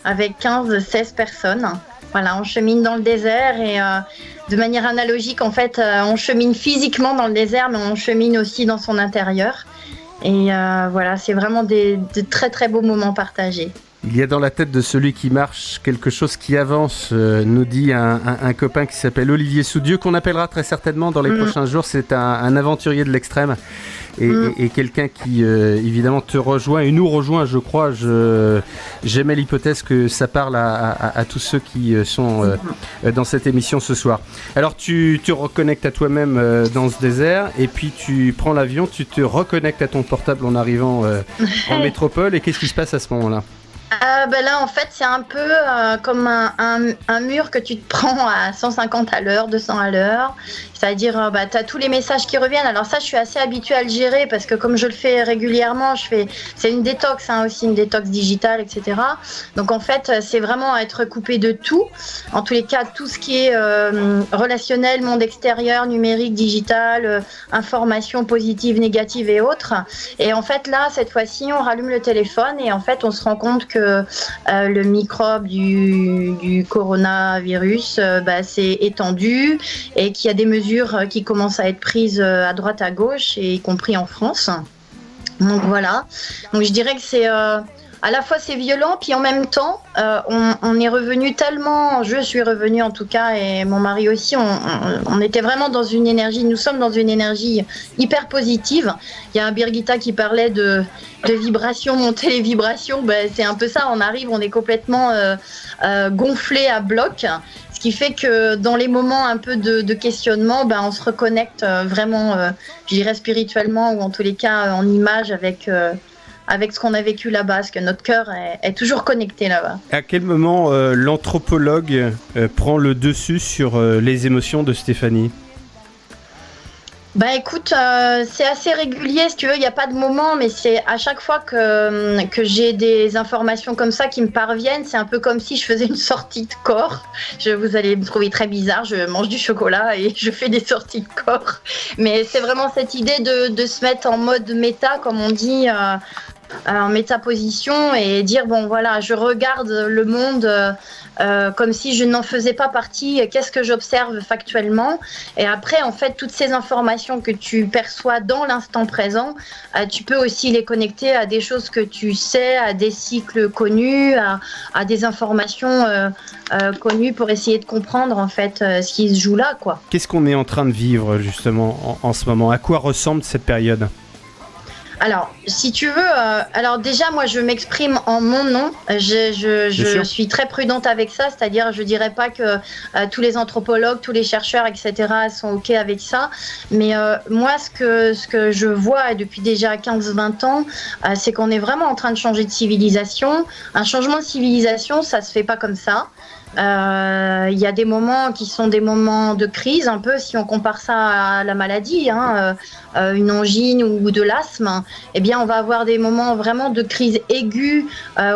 avec 15-16 personnes. Voilà, on chemine dans le désert et de manière analogique, en fait, on chemine physiquement dans le désert, mais on chemine aussi dans son intérieur. Et voilà, c'est vraiment de très très beaux moments partagés. Il y a dans la tête de celui qui marche quelque chose qui avance, nous dit un copain qui s'appelle Olivier Soudieu, qu'on appellera très certainement dans les prochains jours. C'est un aventurier de l'extrême et quelqu'un qui évidemment te rejoint et nous rejoint, je crois. J'aimais l'hypothèse que ça parle à tous ceux qui sont dans cette émission ce soir. Alors tu te reconnectes à toi-même dans ce désert, et puis tu prends l'avion, tu te reconnectes à ton portable en arrivant en métropole, et qu'est-ce qui se passe à ce moment-là ? Là, en fait, c'est un peu comme un mur que tu te prends à 150 à l'heure, 200 à l'heure. C'est-à-dire, tu as tous les messages qui reviennent. Alors ça, je suis assez habituée à le gérer parce que comme je le fais régulièrement, c'est une détox, aussi une détox digitale, etc. Donc en fait, c'est vraiment être coupé de tout. En tous les cas, tout ce qui est relationnel, monde extérieur, numérique, digital, information positive, négative et autres. Et en fait, là, cette fois-ci, on rallume le téléphone et en fait, on se rend compte que le microbe du coronavirus s'est étendu et qu'il y a des mesures qui commencent à être prises à droite à gauche, et y compris en France. Donc voilà. Donc je dirais que c'est à la fois c'est violent, puis en même temps on est revenu tellement, je suis revenue en tout cas, et mon mari aussi, on était vraiment dans une énergie, nous sommes dans une énergie hyper positive. Il y a un Birgitta qui parlait de vibrations, monter les vibrations, c'est un peu ça, on arrive, on est complètement gonflé à bloc. Ce qui fait que dans les moments un peu de questionnement, on se reconnecte vraiment, je dirais spirituellement, ou en tous les cas en image avec ce qu'on a vécu là-bas, parce que notre cœur est toujours connecté là-bas. À quel moment l'anthropologue prend le dessus sur les émotions de Stéphanie ? Écoute, c'est assez régulier, si tu veux, il n'y a pas de moment, mais c'est à chaque fois que j'ai des informations comme ça qui me parviennent, c'est un peu comme si je faisais une sortie de corps. Vous allez me trouver très bizarre, je mange du chocolat et je fais des sorties de corps. Mais c'est vraiment cette idée de se mettre en mode méta, comme on dit, en métaposition et dire bon voilà, je regarde le monde comme si je n'en faisais pas partie. Qu'est-ce que j'observe factuellement? Et après, en fait, toutes ces informations que tu perçois dans l'instant présent, tu peux aussi les connecter à des choses que tu sais, à des cycles connus, à des informations connues pour essayer de comprendre en fait ce qui se joue là, quoi. Qu'est-ce qu'on est en train de vivre justement en ce moment? À quoi ressemble cette période? Alors, si tu veux, alors déjà, moi, je m'exprime en mon nom. Je suis très prudente avec ça, c'est-à-dire, je dirais pas que tous les anthropologues, tous les chercheurs, etc., sont OK avec ça. Mais moi, ce que je vois depuis déjà 15-20 ans, c'est qu'on est vraiment en train de changer de civilisation. Un changement de civilisation, ça se fait pas comme ça. Il y a des moments qui sont des moments de crise, un peu si on compare ça à la maladie, une angine ou de l'asthme, eh bien on va avoir des moments vraiment de crise aiguë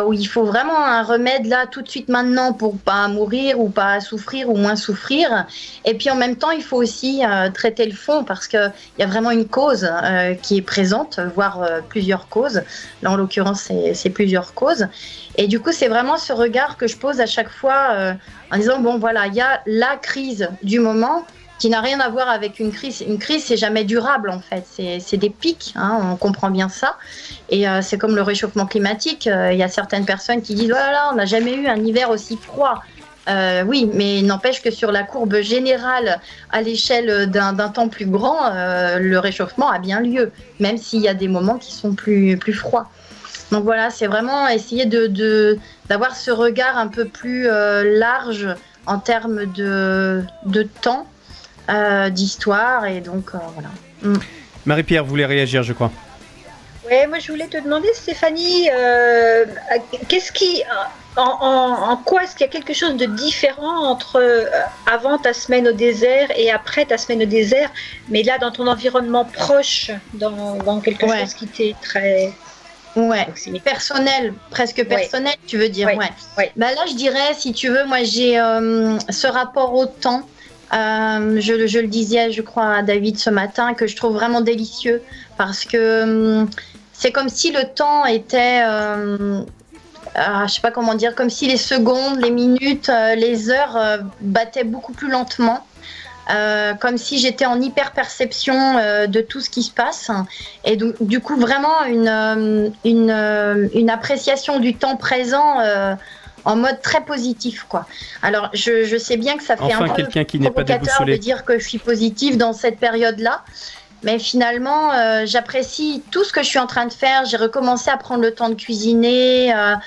où il faut vraiment un remède là tout de suite maintenant pour pas mourir ou pas souffrir ou moins souffrir. Et puis en même temps il faut aussi traiter le fond parce qu'il y a vraiment une cause qui est présente, voire plusieurs causes. Là en l'occurrence c'est plusieurs causes. Et du coup, c'est vraiment ce regard que je pose à chaque fois en disant, bon voilà, il y a la crise du moment qui n'a rien à voir avec une crise. Une crise, c'est jamais durable en fait, c'est des pics, on comprend bien ça. Et c'est comme le réchauffement climatique, il y a certaines personnes qui disent, voilà, on n'a jamais eu un hiver aussi froid. Oui, mais n'empêche que sur la courbe générale, à l'échelle d'un temps plus grand, le réchauffement a bien lieu, même s'il y a des moments qui sont plus froids. Donc voilà, c'est vraiment essayer d'avoir ce regard un peu plus large en termes de temps, d'histoire, et donc voilà. Marie-Pierre, vous voulez réagir, je crois. Ouais, moi je voulais te demander, Stéphanie, en quoi est-ce qu'il y a quelque chose de différent entre avant ta semaine au désert et après ta semaine au désert, mais là dans ton environnement proche, dans quelque chose qui t'est très... Ouais, personnel, presque personnel, tu veux dire, ouais. Bah là, je dirais, si tu veux, moi j'ai ce rapport au temps. Je le disais, je crois, à David ce matin, que je trouve vraiment délicieux parce que c'est comme si le temps était, je sais pas comment dire, comme si les secondes, les minutes, les heures battaient beaucoup plus lentement. Comme si j'étais en hyper-perception de tout ce qui se passe et du coup vraiment une appréciation du temps présent en mode très positif quoi. Alors je sais bien que ça fait un peu provocateur de dire que je suis positive dans cette période-là, mais finalement j'apprécie tout ce que je suis en train de faire. J'ai recommencé à prendre le temps de cuisiner, à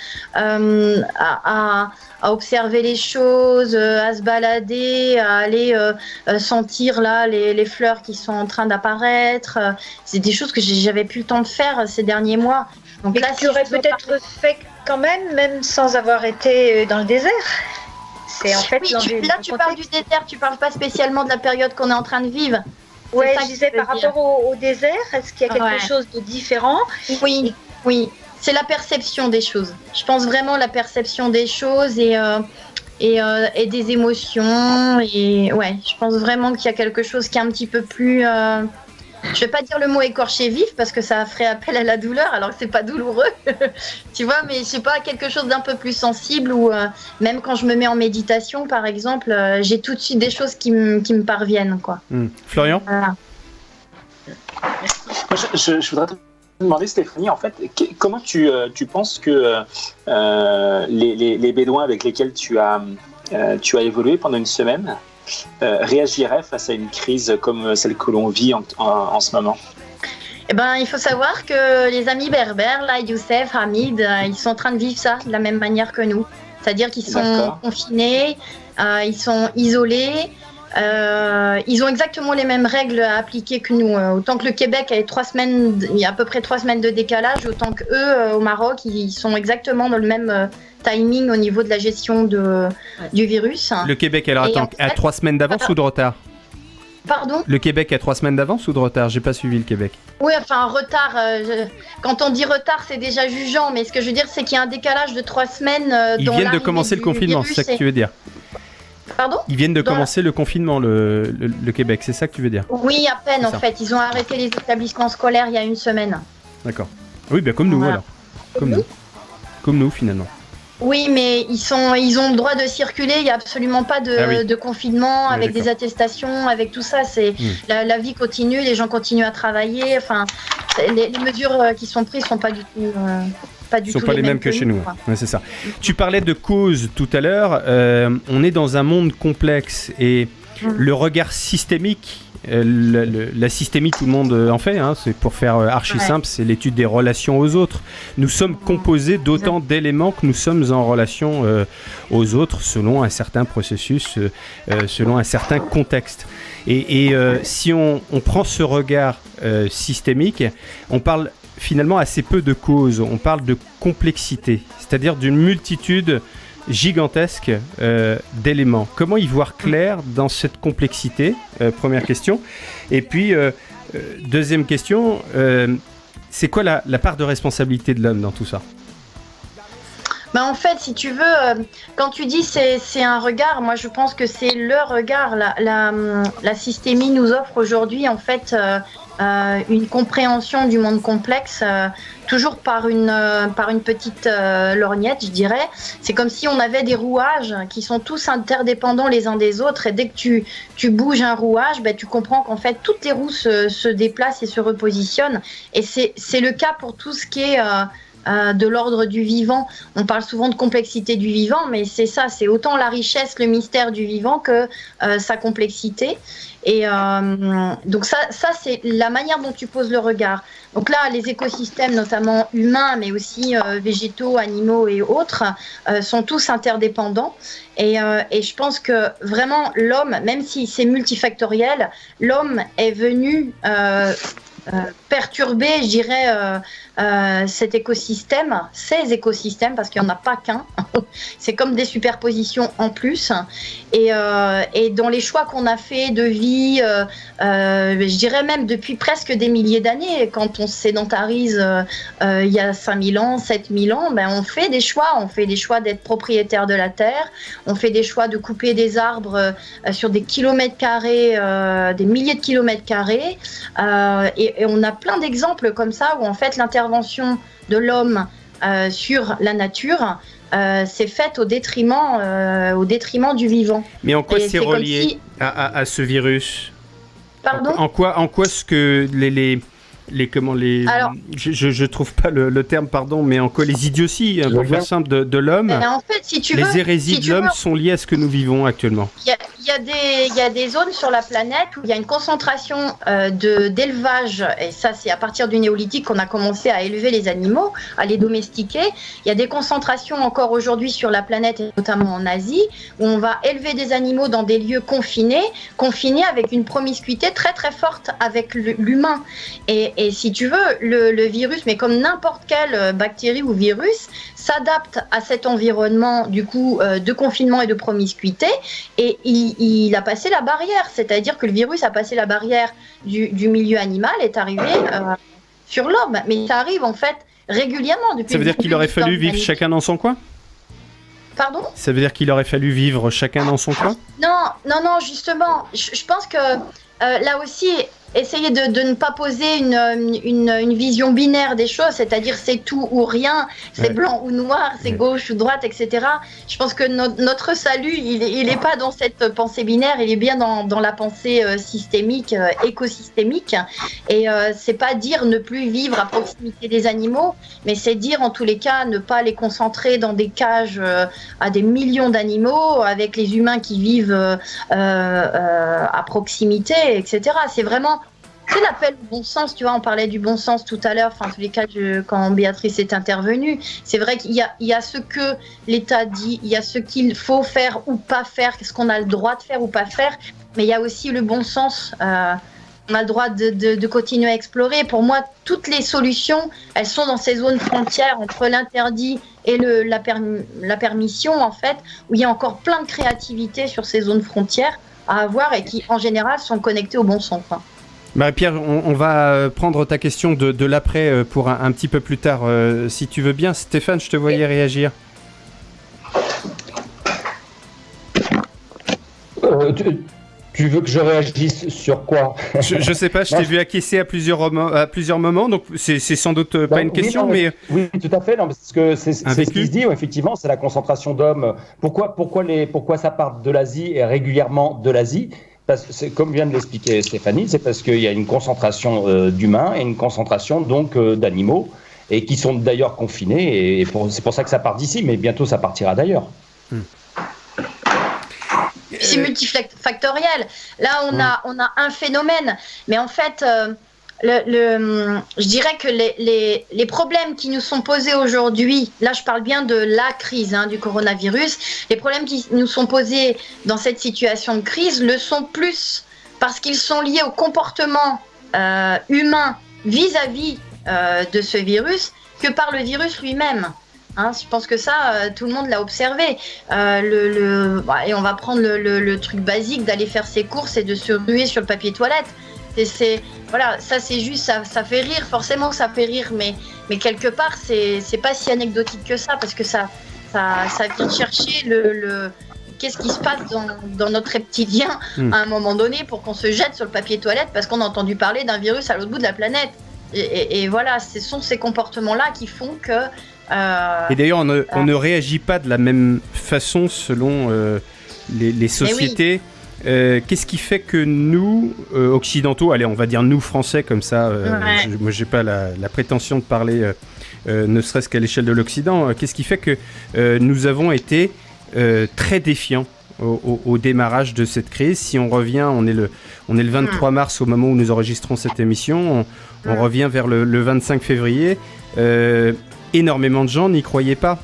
observer les choses, à se balader, à aller sentir là les fleurs qui sont en train d'apparaître. C'est des choses que j'avais plus le temps de faire ces derniers mois. Donc mais là, tu aurais peut-être fait quand même sans avoir été dans le désert. C'est en fait oui, là tu parles du désert, tu parles pas spécialement de la période qu'on est en train de vivre. Oui, je disais par rapport au désert, est-ce qu'il y a quelque chose de différent? Oui. C'est la perception des choses. Je pense vraiment la perception des choses et des émotions. Et ouais, je pense vraiment qu'il y a quelque chose qui est un petit peu plus... je vais pas dire le mot écorché vif parce que ça ferait appel à la douleur alors que c'est pas douloureux. Tu vois, mais je sais pas, quelque chose d'un peu plus sensible ou même quand je me mets en méditation par exemple, j'ai tout de suite des choses qui me parviennent quoi. Florian? Voilà. Je voudrais te demander, Stéphanie, en fait, comment tu penses que les Bédouins avec lesquels tu as évolué pendant une semaine réagiraient face à une crise comme celle que l'on vit en ce moment? Eh ben, il faut savoir que les amis berbères, là, Youssef, Hamid, ils sont en train de vivre ça de la même manière que nous. C'est-à-dire qu'ils sont confinés, ils sont isolés. Ils ont exactement les mêmes règles à appliquer que nous. Autant que le Québec a 3 semaines, il y a à peu près 3 semaines de décalage, autant que eux au Maroc, ils sont exactement dans le même timing au niveau de la gestion du virus. Le Québec, alors attends, a 3 semaines d'avance ou de retard? Pardon? Le Québec a 3 semaines d'avance ou de retard? J'ai pas suivi le Québec. Oui, enfin retard. Quand on dit retard, c'est déjà jugeant, mais ce que je veux dire, c'est qu'il y a un décalage de 3 semaines. Ils viennent de commencer le confinement, c'est ça que tu veux dire? Pardon? Ils viennent de commencer le confinement, le Québec, c'est ça que tu veux dire? Oui, à peine en fait. Ils ont arrêté les établissements scolaires il y a 1 semaine. D'accord. Oui, bien comme nous alors. Comme nous finalement. Oui, mais ils ont le droit de circuler. Il n'y a absolument pas de confinement avec des attestations, avec tout ça. C'est la vie continue, les gens continuent à travailler. Enfin, les mesures qui sont prises sont pas du tout. Sont pas les mêmes que chez nous. Ouais, c'est ça. Tu parlais de cause tout à l'heure. On est dans un monde complexe et le regard systémique. La systémie, tout le monde en fait, c'est pour faire archi simple, c'est l'étude des relations aux autres. Nous sommes composés d'autant d'éléments que nous sommes en relation aux autres selon un certain processus, selon un certain contexte. Et si on prend ce regard systémique, on parle finalement assez peu de causes, on parle de complexité, c'est-à-dire d'une multitude gigantesque d'éléments. Comment y voir clair dans cette complexité? Première question. Et puis, deuxième question, c'est quoi la part de responsabilité de l'homme dans tout ça? En fait, si tu veux, quand tu dis c'est un regard, moi je pense que c'est le regard. La systémie nous offre aujourd'hui en fait une compréhension du monde complexe, toujours par une petite lorgnette, je dirais. C'est comme si on avait des rouages qui sont tous interdépendants les uns des autres, et dès que tu bouges un rouage, tu comprends qu'en fait toutes les roues se déplacent et se repositionnent. Et c'est le cas pour tout ce qui est de l'ordre du vivant. On parle souvent de complexité du vivant, mais c'est ça, c'est autant la richesse, le mystère du vivant que sa complexité. Et donc ça c'est la manière dont tu poses le regard. Donc là, les écosystèmes, notamment humains, mais aussi végétaux, animaux et autres, sont tous interdépendants. Et je pense que vraiment l'homme, même si c'est multifactoriel, l'homme est venu perturber, je dirais, cet écosystème, ces écosystèmes, parce qu'il n'y en a pas qu'un. C'est comme des superpositions en plus. Et dans les choix qu'on a fait de vie, je dirais même depuis presque des milliers d'années, quand on se sédentarise il y a 5000 ans, 7000 ans, on fait des choix. On fait des choix d'être propriétaire de la terre. On fait des choix de couper des arbres sur des kilomètres carrés, des milliers de kilomètres carrés. Et on a plein d'exemples comme ça où en fait l'intervention de l'homme sur la nature s'est faite au détriment du vivant. Mais en quoi c'est relié à ce virus? Pardon? En quoi est-ce que Alors, je trouve pas le terme, pardon, mais en quoi les idioties, pour faire simple, de l'homme, en fait, si tu veux, les hérésies de l'homme sont liées à ce que nous vivons actuellement? Il y a des zones sur la planète où il y a une concentration d'élevage, et ça c'est à partir du néolithique qu'on a commencé à élever les animaux, à les domestiquer. Il y a des concentrations encore aujourd'hui sur la planète, et notamment en Asie, où on va élever des animaux dans des lieux confinés avec une promiscuité très très forte avec l'humain. Et si tu veux, le virus, mais comme n'importe quelle bactérie ou virus, s'adapte à cet environnement du coup de confinement et de promiscuité, et il a passé la barrière, c'est-à-dire que le virus a passé la barrière du milieu animal, est arrivé sur l'homme, mais ça arrive en fait régulièrement depuis. Ça veut dire qu'il aurait fallu vivre chacun dans son coin? Pardon? Ça veut dire qu'il aurait fallu vivre chacun dans son coin? Non, justement, je pense que là aussi, essayer de ne pas poser une vision binaire des choses, c'est-à-dire c'est tout ou rien, c'est blanc ou noir, c'est gauche ou droite, etc. Je pense que notre salut, il n'est pas dans cette pensée binaire, il est bien dans la pensée systémique, écosystémique. Et c'est pas dire ne plus vivre à proximité des animaux, mais c'est dire en tous les cas ne pas les concentrer dans des cages à des millions d'animaux, avec les humains qui vivent à proximité, etc. C'est vraiment... C'est l'appel au bon sens, tu vois, on parlait du bon sens tout à l'heure, enfin en tous les cas quand Béatrice est intervenue, c'est vrai qu'il y a ce que l'État dit, il y a ce qu'il faut faire ou pas faire, ce qu'on a le droit de faire ou pas faire, mais il y a aussi le bon sens, on a le droit de continuer à explorer. Pour moi, toutes les solutions, elles sont dans ces zones frontières entre l'interdit et la permission, en fait, où il y a encore plein de créativité sur ces zones frontières à avoir et qui, en général, sont connectées au bon sens. Pierre, on va prendre ta question de l'après pour un petit peu plus tard, si tu veux bien. Stéphane, je te voyais réagir. Tu veux que je réagisse sur quoi? Je sais pas, je t'ai vu acquiescer à plusieurs moments, donc c'est sans doute pas une question, mais... Oui, tout à fait, non, parce que c'est ce qui se dit, effectivement, c'est la concentration d'hommes. Pourquoi ça part de l'Asie et régulièrement de l'Asie? Comme vient de l'expliquer Stéphanie, c'est parce qu'il y a une concentration d'humains et une concentration donc d'animaux, et qui sont d'ailleurs confinés, et c'est pour ça que ça part d'ici, mais bientôt ça partira d'ailleurs. C'est multifactoriel. Là, on a un phénomène, mais en fait, je dirais que les problèmes qui nous sont posés aujourd'hui, là, je parle bien de la crise du coronavirus, les problèmes qui nous sont posés dans cette situation de crise le sont plus parce qu'ils sont liés au comportement humain vis-à-vis de ce virus que par le virus lui-même. Je pense que ça, tout le monde l'a observé. Et on va prendre le truc basique d'aller faire ses courses et de se ruer sur le papier toilette. Voilà, ça c'est juste, ça fait rire, forcément ça fait rire, mais quelque part c'est pas si anecdotique que ça, parce que ça vient chercher qu'est-ce qui se passe dans notre reptilien à un moment donné pour qu'on se jette sur le papier toilette parce qu'on a entendu parler d'un virus à l'autre bout de la planète. Et voilà, ce sont ces comportements-là qui font que... Et d'ailleurs, on ne réagit pas de la même façon selon les sociétés. Qu'est-ce qui fait que nous, occidentaux, allez, on va dire nous, Français, comme ça, moi j'ai pas la prétention de parler ne serait-ce qu'à l'échelle de l'Occident, qu'est-ce qui fait que nous avons été très défiants au démarrage de cette crise? Si on revient, on est le 23 mars au moment où nous enregistrons cette émission, on revient vers le 25 février, énormément de gens n'y croyaient pas.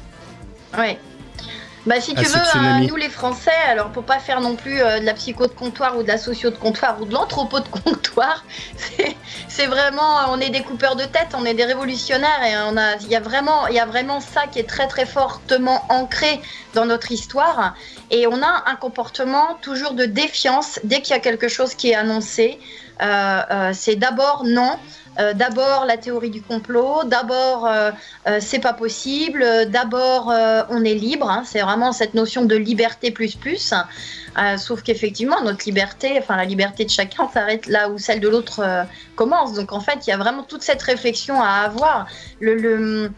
Ouais. Si tu veux, nous les Français, alors pour pas faire non plus de la psycho de comptoir ou de la socio de comptoir ou de l'anthropo de comptoir, c'est vraiment, on est des coupeurs de tête, on est des révolutionnaires et il y a vraiment ça qui est très très fortement ancré dans notre histoire, et on a un comportement toujours de défiance dès qu'il y a quelque chose qui est annoncé. C'est d'abord non. D'abord la théorie du complot, d'abord c'est pas possible, d'abord on est libre, c'est vraiment cette notion de liberté plus, sauf qu'effectivement notre liberté, enfin la liberté de chacun s'arrête là où celle de l'autre commence, donc en fait il y a vraiment toute cette réflexion à avoir. Le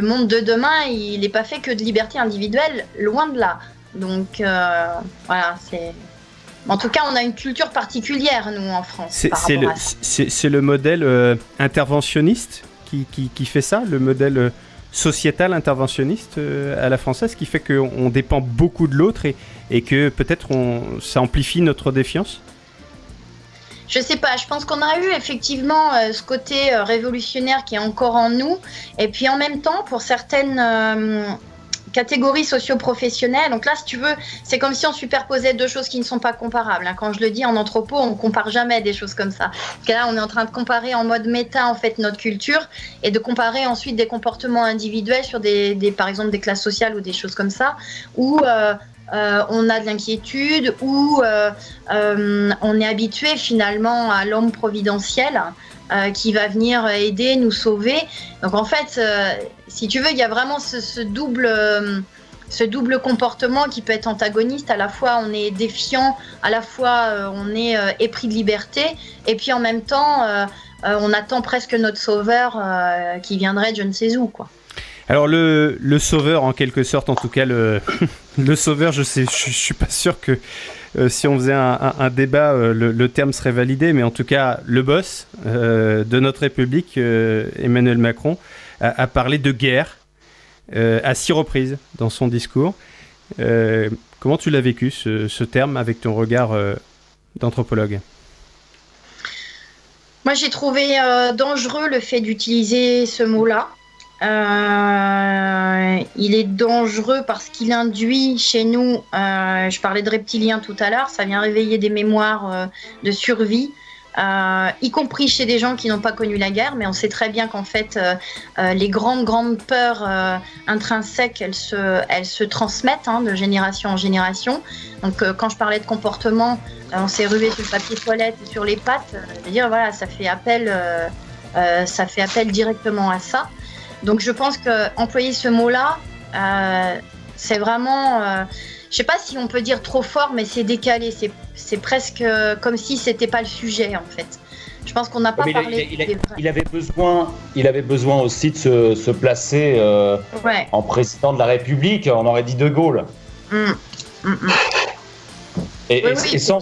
monde de demain, il n'est pas fait que de liberté individuelle, loin de là, donc voilà, c'est... En tout cas, on a une culture particulière, nous, en France. C'est le modèle interventionniste qui fait ça, le modèle sociétal interventionniste à la française, qui fait qu'on dépend beaucoup de l'autre et que peut-être ça amplifie notre défiance? Je sais pas, je pense qu'on a eu effectivement ce côté révolutionnaire qui est encore en nous, et puis en même temps, pour certaines... catégories socio-professionnelles. Donc là, si tu veux, c'est comme si on superposait deux choses qui ne sont pas comparables. Quand je le dis en anthropo, on ne compare jamais des choses comme ça. Parce que là, on est en train de comparer en mode méta, en fait, notre culture, et de comparer ensuite des comportements individuels sur par exemple, des classes sociales ou des choses comme ça, où on a de l'inquiétude, où on est habitué finalement à l'homme providentiel, qui va venir aider, nous sauver. Donc en fait, si tu veux, il y a vraiment ce double comportement qui peut être antagoniste. À la fois, on est défiant, à la fois, on est épris de liberté, et puis en même temps, on attend presque notre sauveur qui viendrait de je ne sais où, quoi. Alors le sauveur, en quelque sorte, en tout cas le sauveur, je suis pas sûr que si on faisait un débat, le terme serait validé, mais en tout cas le boss de notre République, Emmanuel Macron, a parlé de guerre à 6 reprises dans son discours. Comment tu l'as vécu ce terme avec ton regard d'anthropologue? Moi j'ai trouvé dangereux le fait d'utiliser ce mot-là. Il est dangereux parce qu'il induit chez nous, je parlais de reptiliens tout à l'heure, ça vient réveiller des mémoires de survie, y compris chez des gens qui n'ont pas connu la guerre, mais on sait très bien qu'en fait les grandes peurs intrinsèques, elles se transmettent de génération en génération. Donc quand je parlais de comportement, on s'est rué sur le papier toilette et sur les pattes, je veux dire, voilà, ça fait appel directement à ça. Donc je pense qu'employer ce mot-là, c'est vraiment... je sais pas si on peut dire trop fort, mais c'est décalé. C'est presque comme si c'était pas le sujet en fait. Je pense qu'on n'a pas parlé. Il avait besoin aussi de se placer en président de la République. On aurait dit De Gaulle. Et sans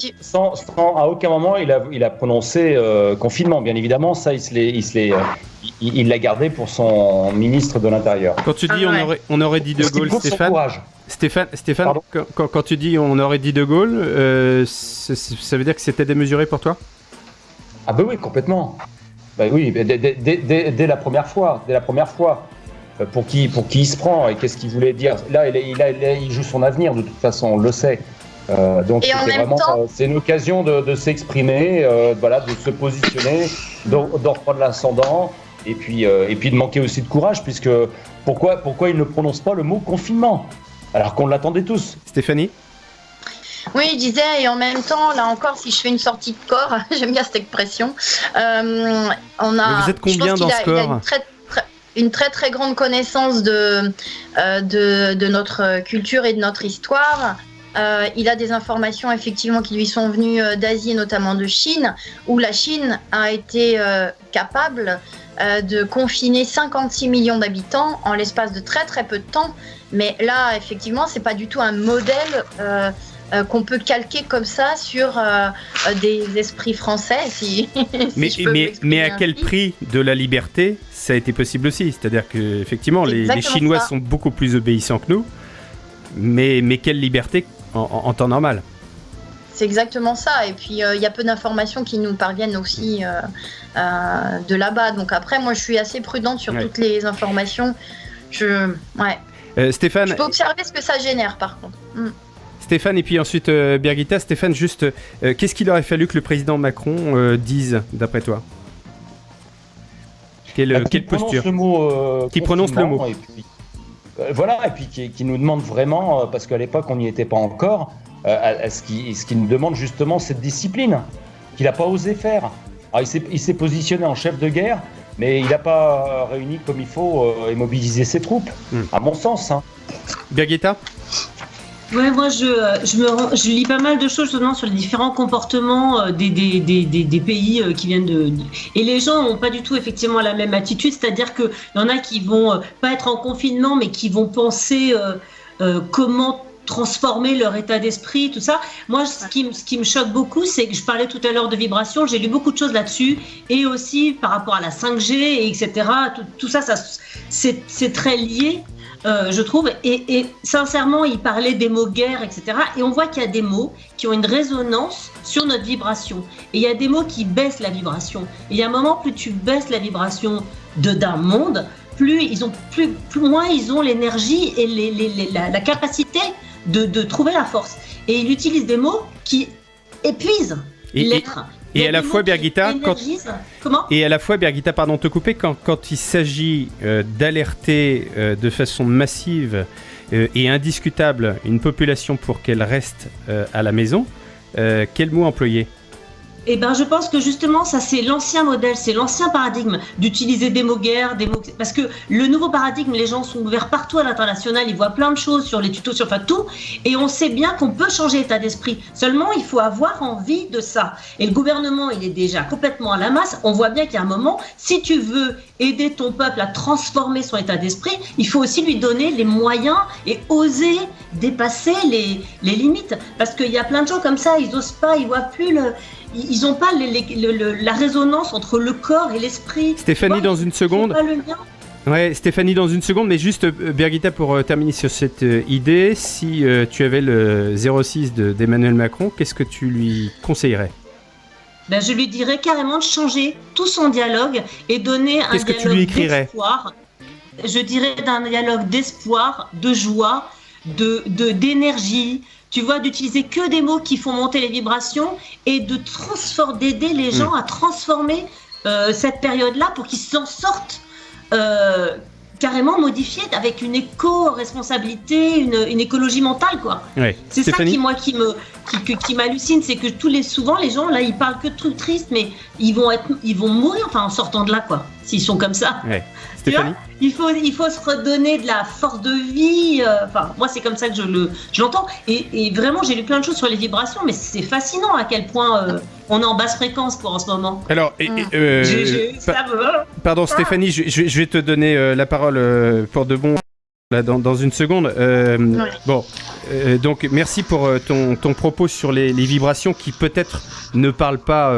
à aucun moment il a prononcé confinement. Bien évidemment, ça il l'a gardé pour son ministre de l'Intérieur. Quand tu dis on aurait dit De Gaulle, Stéphane, quand tu dis on aurait dit De Gaulle, ça veut dire que c'était démesuré pour toi ? Ah bah oui, complètement. Bah oui, dès la première fois. Pour qui il se prend et qu'est-ce qu'il voulait dire ? Là, il joue son avenir de toute façon, on le sait. Donc c'est une occasion de s'exprimer, de se positionner, de reprendre l'ascendant et puis de manquer aussi de courage, puisque pourquoi il ne prononce pas le mot confinement alors qu'on l'attendait tous. Stéphanie ? Oui, je disais, et en même temps, là encore, si je fais une sortie de corps, j'aime bien cette expression, Mais vous êtes combien dans ce corps ? Une très très grande connaissance de notre culture et de notre histoire. Il a des informations effectivement qui lui sont venues d'Asie et notamment de Chine, où la Chine a été capable de confiner 56 millions d'habitants en l'espace de très très peu de temps. Mais là, effectivement, c'est pas du tout un modèle qu'on peut calquer comme ça sur des esprits français. Mais à quel prix de la liberté ça a été possible aussi ? C'est-à-dire qu'effectivement, les Chinois sont beaucoup plus obéissants que nous, mais quelle liberté en temps normal ? C'est exactement ça. Et puis, il y a peu d'informations qui nous parviennent aussi de là-bas. Donc après, moi, je suis assez prudente sur toutes les informations. Stéphane, je peux observer ce que ça génère, par contre. Stéphane et puis ensuite Birgitta. Stéphane, juste, qu'est-ce qu'il aurait fallu que le président Macron dise, d'après toi ? Quelle posture ? Qui prononce le mot. Et puis qui nous demande vraiment, parce qu'à l'époque on n'y était pas encore, ce qui nous demande justement cette discipline qu'il n'a pas osé faire. Alors, il s'est positionné en chef de guerre, mais il n'a pas réuni comme il faut et mobilisé ses troupes, à mon sens. Birgitta ? Ouais, moi je lis pas mal de choses justement sur les différents comportements des pays qui viennent de... Et les gens n'ont pas du tout effectivement la même attitude, c'est-à-dire qu'il y en a qui vont pas être en confinement, mais qui vont penser comment transformer leur état d'esprit, tout ça. Moi, ce qui me choque beaucoup, c'est que je parlais tout à l'heure de vibration, j'ai lu beaucoup de choses là-dessus, et aussi par rapport à la 5G, et etc. Tout ça, c'est très lié. Je trouve, et sincèrement, il parlait des mots guerre, etc. Et on voit qu'il y a des mots qui ont une résonance sur notre vibration. Et il y a des mots qui baissent la vibration. Et il y a un moment, plus tu baisses la vibration d'un monde, moins ils ont l'énergie et la capacité de trouver la force. Et il utilise des mots qui épuisent l'être. Et à la fois, Birgitta, pardon de te couper, quand il s'agit d'alerter de façon massive et indiscutable une population pour qu'elle reste à la maison, quel mot employer ? Eh ben, je pense que justement, ça c'est l'ancien modèle, c'est l'ancien paradigme d'utiliser des mots guerre, parce que le nouveau paradigme, les gens sont ouverts partout à l'international, ils voient plein de choses sur les tutos, sur tout, et on sait bien qu'on peut changer l'état d'esprit. Seulement, il faut avoir envie de ça. Et le gouvernement, il est déjà complètement à la masse. On voit bien qu'il y a un moment, si tu veux aider ton peuple à transformer son état d'esprit, il faut aussi lui donner les moyens et oser dépasser les limites. Parce qu'il y a plein de gens comme ça, ils osent pas, ils voient plus ils n'ont pas la résonance entre le corps et l'esprit. Stéphanie, dans une seconde. Ouais, Stéphanie, dans une seconde, mais juste Birgitta, pour terminer sur cette idée, si tu avais le 06 d'Emmanuel Macron, qu'est-ce que tu lui conseillerais ? Ben, je lui dirais carrément de changer tout son dialogue et donner un dialogue d'espoir. Je dirais d'un dialogue d'espoir, de joie, d'énergie. Tu vois, d'utiliser que des mots qui font monter les vibrations et d'aider les gens à transformer cette période-là pour qu'ils s'en sortent carrément modifié avec une éco-responsabilité, une écologie mentale, quoi. Ouais. C'est Stéphanie ? ça qui m'hallucine, c'est que souvent les gens là, ils parlent que de trucs tristes, mais ils vont mourir, enfin, en sortant de là, quoi. S'ils sont comme ça. Ouais. Stéphanie ? Il faut se redonner de la force de vie. Enfin, moi, c'est comme ça que je l'entends. Et vraiment, j'ai lu plein de choses sur les vibrations, mais c'est fascinant à quel point on est en basse fréquence en ce moment. Alors, pardon Stéphanie, je vais te donner la parole pour de bon là, dans une seconde. Bon, donc merci pour ton propos sur les vibrations qui peut-être ne parlent pas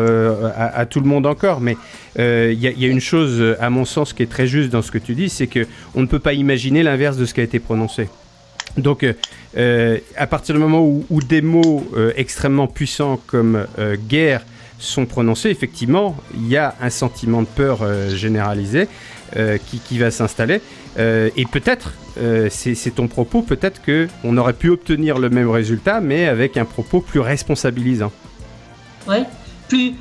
à tout le monde encore, mais il y a une chose à mon sens qui est très juste dans ce que tu dis, c'est que on ne peut pas imaginer l'inverse de ce qui a été prononcé. Donc, à partir du moment où des mots extrêmement puissants comme guerre sont prononcés, effectivement, il y a un sentiment de peur généralisé qui va s'installer. Et peut-être, c'est ton propos, peut-être qu'on aurait pu obtenir le même résultat, mais avec un propos plus responsabilisant. Ouais, plus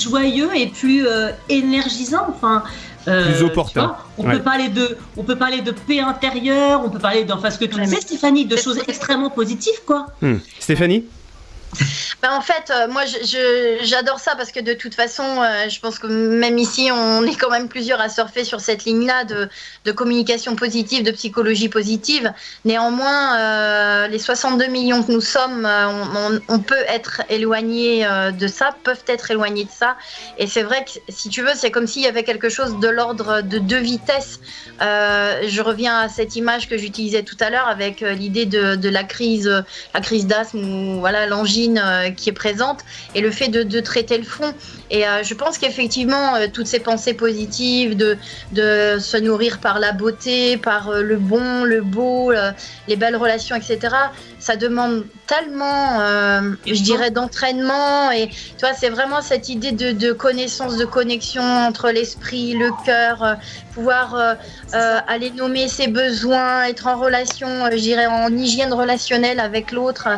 joyeux et plus énergisant. Enfin. Plus opportun. On peut parler de paix intérieure, on peut parler ce que tu disais, Stéphanie, de choses extrêmement positives, quoi. Stéphanie ? En fait, moi, j'adore ça parce que de toute façon, je pense que même ici, on est quand même plusieurs à surfer sur cette ligne-là de communication positive, de psychologie positive. Néanmoins, les 62 millions que nous sommes, on peut être éloigné de ça, peuvent être éloignés de ça. Et c'est vrai que, si tu veux, c'est comme s'il y avait quelque chose de l'ordre de 2 vitesses. Je reviens à cette image que j'utilisais tout à l'heure avec l'idée de la crise d'asthme ou voilà, l'angine qui est présente et le fait de traiter le fond. Et je pense qu'effectivement, toutes ces pensées positives de se nourrir par la beauté, par le bon, le beau, les belles relations, etc., ça demande tellement, je dirais, d'entraînement. Et tu vois, c'est vraiment cette idée de connaissance, de connexion entre l'esprit, le cœur, pouvoir aller nommer ses besoins, être en relation, je dirais, en hygiène relationnelle avec l'autre.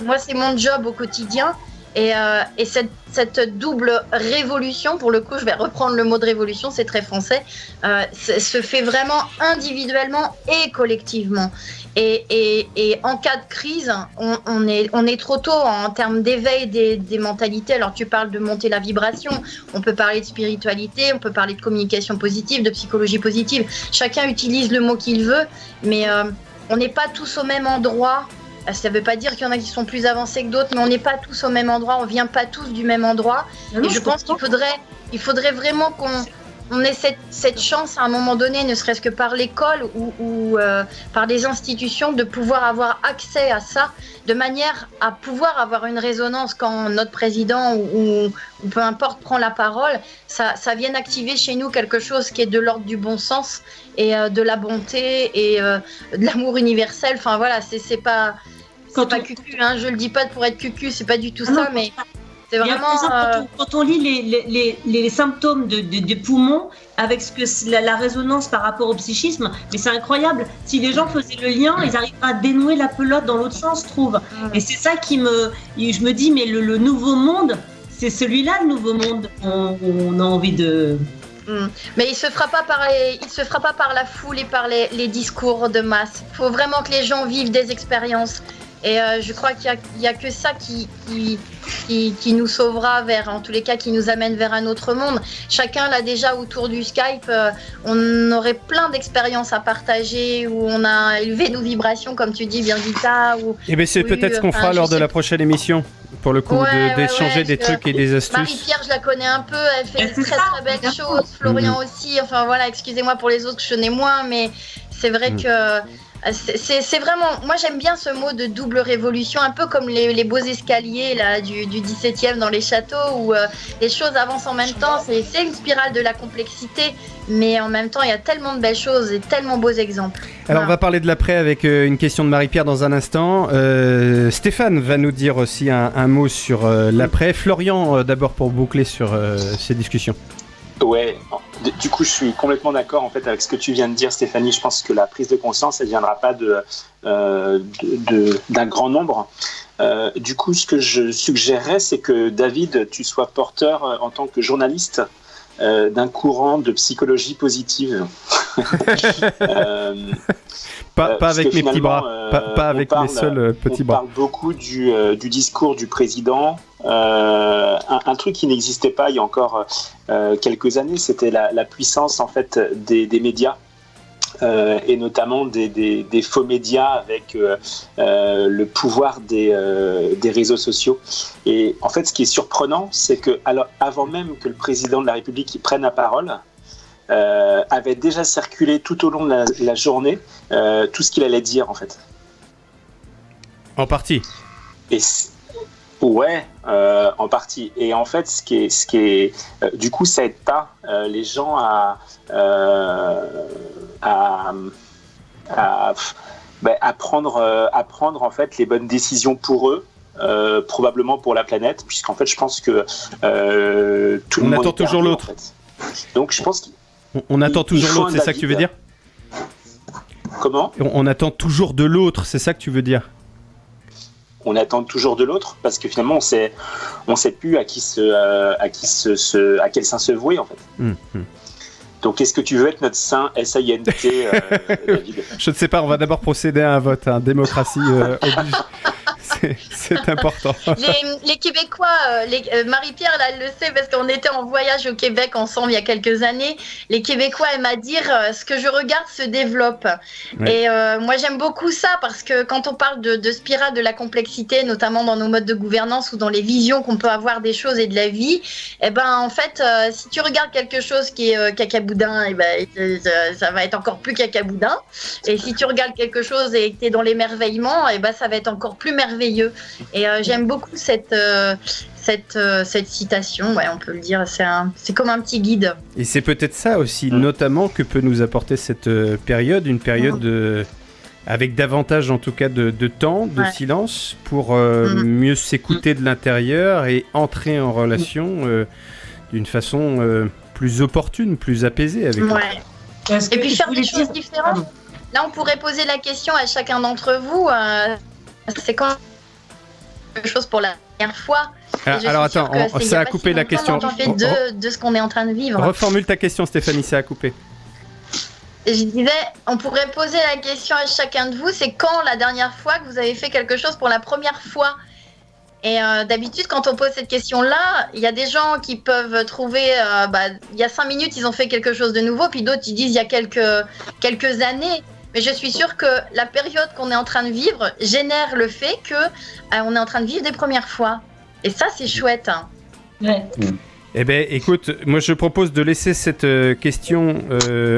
Moi, c'est mon job au quotidien. Et cette double révolution, pour le coup, je vais reprendre le mot de révolution, c'est très français, se fait vraiment individuellement et collectivement. Et en cas de crise, on est trop tôt en termes d'éveil des mentalités. Alors tu parles de monter la vibration, on peut parler de spiritualité, on peut parler de communication positive, de psychologie positive. Chacun utilise le mot qu'il veut, mais on n'est pas tous au même endroit. Ça ne veut pas dire qu'il y en a qui sont plus avancés que d'autres, mais on n'est pas tous au même endroit, on ne vient pas tous du même endroit. Et je pense qu'il faudrait vraiment qu'on ait cette chance à un moment donné, ne serait-ce que par l'école ou par des institutions, de pouvoir avoir accès à ça, de manière à pouvoir avoir une résonance quand notre président ou peu importe prend la parole, ça vienne activer chez nous quelque chose qui est de l'ordre du bon sens et de la bonté et de l'amour universel. Enfin voilà, c'est pas cucu, hein, je le dis pas pour être cucu, c'est pas du tout ça, mais c'est vraiment. Quand on lit les symptômes des poumons avec la résonance par rapport au psychisme, mais c'est incroyable. Si les gens faisaient le lien, ils arriveraient à dénouer la pelote dans l'autre sens, je trouve. Et c'est ça je me dis, mais le nouveau monde, c'est celui-là, le nouveau monde. On a envie de. Mais il se fera pas par la foule et par les discours de masse. Il faut vraiment que les gens vivent des expériences. Et je crois qu'il y a que ça qui nous sauvera en tous les cas, qui nous amène vers un autre monde. Chacun là déjà autour du Skype, on aurait plein d'expériences à partager où on a élevé nos vibrations, comme tu dis, Birgitta. Et bien c'est peut-être ce qu'on fera lors de la prochaine émission. Pour le coup, d'échanger des trucs et des astuces. Marie-Pierre, je la connais un peu, elle fait de très très belles choses. Florian aussi, enfin voilà, excusez-moi pour les autres que je connais moins, mais c'est vrai que c'est vraiment, moi j'aime bien ce mot de double révolution, un peu comme les beaux escaliers là, du 17e dans les châteaux où les choses avancent en même temps. C'est une spirale de la complexité, mais en même temps il y a tellement de belles choses et tellement beaux exemples. Alors on va parler de l'après avec une question de Marie-Pierre dans un instant. Stéphane va nous dire aussi un mot sur l'après. Florian d'abord pour boucler sur ces discussions. Ouais, du coup je suis complètement d'accord en fait avec ce que tu viens de dire, Stéphanie. Je pense que la prise de conscience, elle ne viendra pas d'un grand nombre. Du coup, ce que je suggérerais, c'est que David, tu sois porteur en tant que journaliste d'un courant de psychologie positive. Pas avec mes petits bras, pas avec mes seuls petits bras. On parle beaucoup du discours du président. Un truc qui n'existait pas il y a encore quelques années, c'était la puissance en fait des médias. Et notamment des faux médias avec le pouvoir des réseaux sociaux. Et en fait, ce qui est surprenant, c'est que avant même que le président de la République prenne la parole, avait déjà circulé tout au long de la journée tout ce qu'il allait dire en fait. En partie. Ouais, en partie. Et en fait, ce qui est du coup, ça aide pas les gens à prendre en fait les bonnes décisions pour eux, probablement pour la planète, puisqu'en fait, je pense que tout le monde attend toujours perdu, l'autre. En fait. Donc, je pense qu'on attend toujours l'autre, c'est ça que tu veux dire ? Comment ? On attend toujours de l'autre, c'est ça que tu veux dire ? On attend toujours de l'autre parce que finalement on sait plus à quel saint se vouer en fait. Donc est-ce que tu veux être notre saint S-A-I-N-T, David ? Je ne sais pas, on va d'abord procéder à un vote, démocratie oblige. C'est important. Les Québécois, Marie-Pierre, là, elle le sait parce qu'on était en voyage au Québec ensemble il y a quelques années. Les Québécois aiment à dire ce que je regarde se développe. Ouais. Et moi, j'aime beaucoup ça parce que quand on parle de spirale de la complexité, notamment dans nos modes de gouvernance ou dans les visions qu'on peut avoir des choses et de la vie, eh ben, en fait, si tu regardes quelque chose qui est cacaboudin, eh ben, ça va être encore plus cacaboudin. Et si tu regardes quelque chose et que tu es dans l'émerveillement, eh ben, ça va être encore plus merveilleux. Et j'aime beaucoup cette citation, ouais, on peut le dire, c'est comme un petit guide. Et c'est peut-être ça aussi, notamment, que peut nous apporter cette période, une période avec davantage en tout cas de temps, de silence, pour mieux s'écouter de l'intérieur et entrer en relation d'une façon plus opportune, plus apaisée avec nous. Et puis faire des choses différentes. Là, on pourrait poser la question à chacun d'entre vous, c'est quand quelque chose pour la première fois. Alors attends, ça a coupé la question. De ce qu'on est en train de vivre. Reformule ta question, Stéphanie, ça a coupé. Je disais, on pourrait poser la question à chacun de vous, c'est quand la dernière fois que vous avez fait quelque chose pour la première fois ? Et d'habitude, quand on pose cette question-là, il y a des gens qui peuvent trouver, il y a 5 minutes, ils ont fait quelque chose de nouveau, puis d'autres, ils disent il y a quelques années. Mais je suis sûre que la période qu'on est en train de vivre génère le fait qu'on est en train de vivre des premières fois. Et ça, c'est chouette. Ouais. Eh bien, écoute, moi je propose de laisser cette question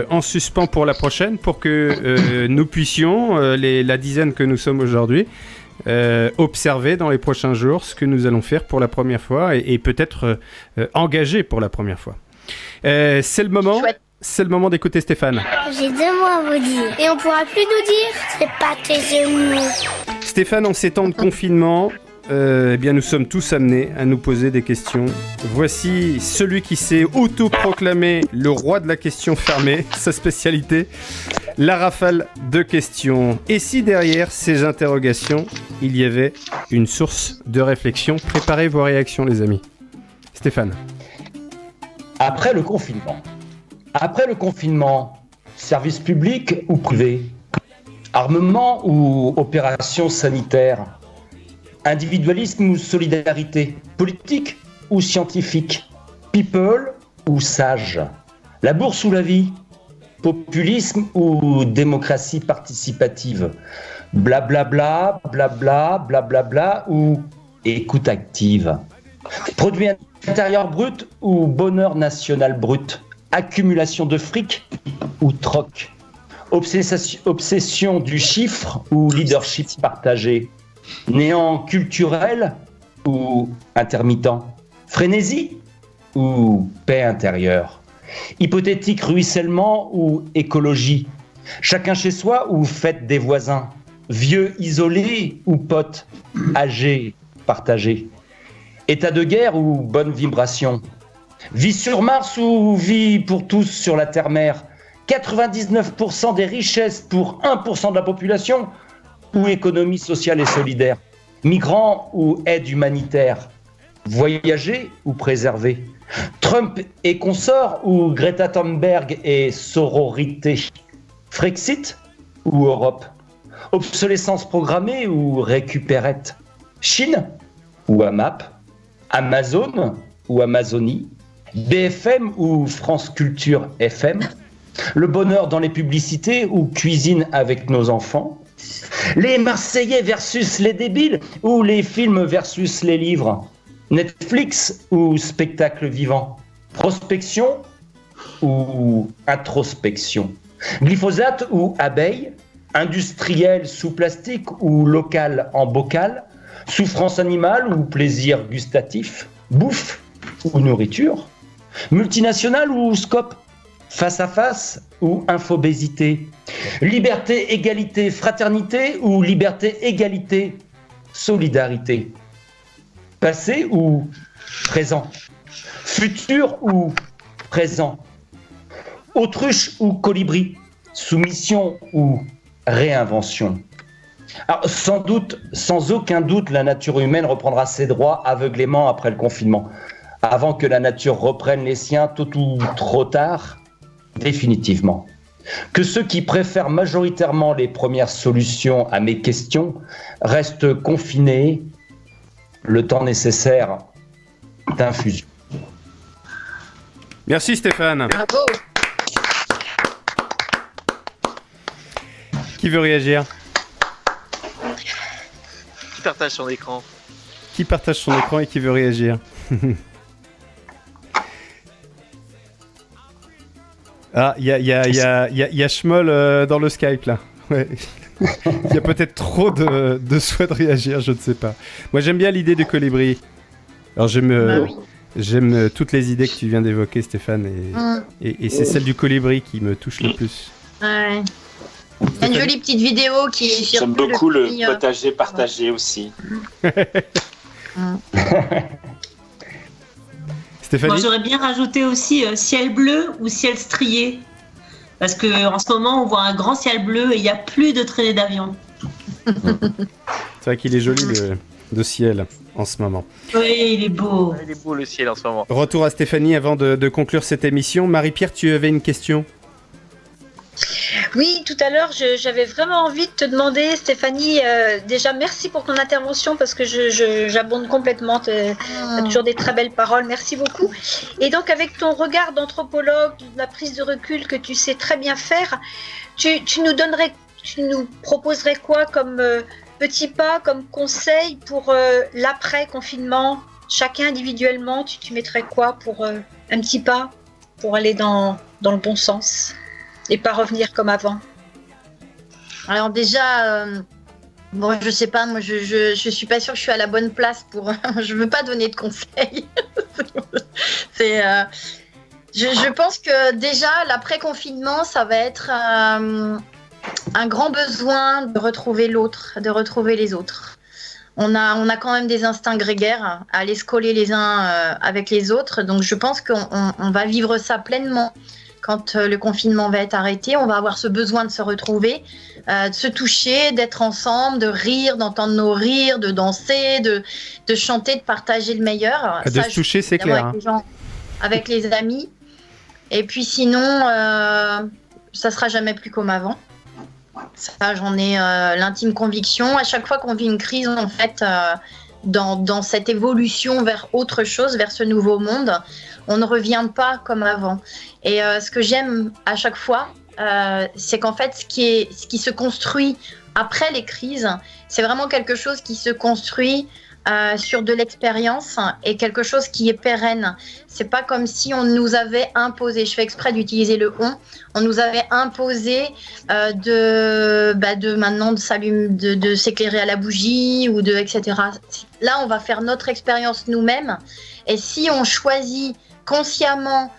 en suspens pour la prochaine, pour que nous puissions, la dizaine que nous sommes aujourd'hui, observer dans les prochains jours ce que nous allons faire pour la première fois et peut-être engager pour la première fois. C'est le moment. Chouette. C'est le moment d'écouter Stéphane. J'ai 2 mots à vous dire. Et on pourra plus nous dire, c'est pas tes mots. Stéphane, en ces temps de confinement, eh bien, nous sommes tous amenés à nous poser des questions. Voici celui qui s'est auto-proclamé le roi de la question fermée, sa spécialité, la rafale de questions. Et si derrière ces interrogations, il y avait une source de réflexion ? Préparez vos réactions, les amis. Stéphane. Après le confinement, service public ou privé ? Armement ou opération sanitaire ? Individualisme ou solidarité ? Politique ou scientifique ? People ou sage ? La bourse ou la vie ? Populisme ou démocratie participative ? Blablabla, blabla, blablabla ou écoute active ? Produit intérieur brut ou bonheur national brut ? Accumulation de fric ou troc ? Obsession du chiffre ou leadership partagé ? Néant culturel ou intermittent ? Frénésie ou paix intérieure ? Hypothétique ruissellement ou écologie ? Chacun chez soi ou fête des voisins ? Vieux isolé ou pote âgé partagé ? État de guerre ou bonne vibration ? Vie sur Mars ou vie pour tous sur la Terre-Mère ? 99% des richesses pour 1% de la population ou économie sociale et solidaire ? Migrants ou aide humanitaire ? Voyager ou préserver? Trump et consorts ou Greta Thunberg et sororité? Frexit ou Europe? Obsolescence programmée ou récupérette? Chine ou AMAP? Amazon ou Amazonie? BFM ou France Culture FM? Le bonheur dans les publicités ou cuisine avec nos enfants? Les Marseillais versus les débiles ou les films versus les livres? Netflix ou spectacle vivant? Prospection ou introspection? Glyphosate ou abeille? Industriel sous plastique ou local en bocal? Souffrance animale ou plaisir gustatif? Bouffe ou nourriture? Multinationale ou scope? Face à face ou infobésité? Liberté, égalité, fraternité ou liberté, égalité, solidarité? Passé ou présent? Futur ou présent? Autruche ou colibri? Soumission ou réinvention? Alors, sans aucun doute, la nature humaine reprendra ses droits aveuglément après le confinement. Avant que la nature reprenne les siens, tôt ou trop tard, définitivement. Que ceux qui préfèrent majoritairement les premières solutions à mes questions restent confinés le temps nécessaire d'infusion. Merci Stéphane. Bravo. Qui veut réagir? Qui partage son écran? Qui partage son écran et qui veut réagir? Ah, il y a Schmoll dans le Skype là. Ouais. Il y a peut-être trop de souhait de réagir, je ne sais pas. Moi j'aime bien l'idée du colibri. Alors j'aime toutes les idées que tu viens d'évoquer, Stéphane, et c'est celle du colibri qui me touche le plus. Ouais. Il y a une jolie petite vidéo qui circule. J'aime beaucoup le potager partagé aussi. Stéphanie? Moi, j'aurais bien rajouté aussi ciel bleu ou ciel strié. Parce qu'en ce moment, on voit un grand ciel bleu et il n'y a plus de traînées d'avion. C'est vrai qu'il est joli de ciel en ce moment. Oui, il est beau. Il est beau le ciel en ce moment. Retour à Stéphanie avant de conclure cette émission. Marie-Pierre, tu avais une question? Oui, tout à l'heure, j'avais vraiment envie de te demander, Stéphanie, déjà merci pour ton intervention parce que j'abonde complètement, tu as toujours des très belles paroles, merci beaucoup. Et donc avec ton regard d'anthropologue, la prise de recul que tu sais très bien faire, tu nous proposerais quoi comme petit pas, comme conseil pour l'après-confinement? Chacun individuellement, tu mettrais quoi pour un petit pas pour aller dans le bon sens et pas revenir comme avant? Alors déjà, bon, je sais pas, moi je suis pas sûre que je suis à la bonne place pour. Je veux pas donner de conseils. Je pense que déjà l'après-confinement, ça va être un grand besoin de retrouver l'autre, de retrouver les autres. On a quand même des instincts grégaires à aller se coller les uns avec les autres, donc je pense qu'on va vivre ça pleinement. Quand le confinement va être arrêté, on va avoir ce besoin de se retrouver, de se toucher, d'être ensemble, de rire, d'entendre nos rires, de danser, de chanter, de partager le meilleur. De se toucher, c'est clair. Avec les gens, avec les amis. Et puis sinon, ça sera jamais plus comme avant. Ça, j'en ai l'intime conviction. À chaque fois qu'on vit une crise, en fait, dans cette évolution vers autre chose, vers ce nouveau monde, on ne revient pas comme avant. Et ce que j'aime à chaque fois, c'est qu'en fait, ce qui se construit après les crises, c'est vraiment quelque chose qui se construit sur de l'expérience et quelque chose qui est pérenne. C'est pas comme si on nous avait imposé, je fais exprès d'utiliser le on nous avait imposé de maintenant de s'éclairer à la bougie ou etc. Là, on va faire notre expérience nous-mêmes, et si on choisit consciemment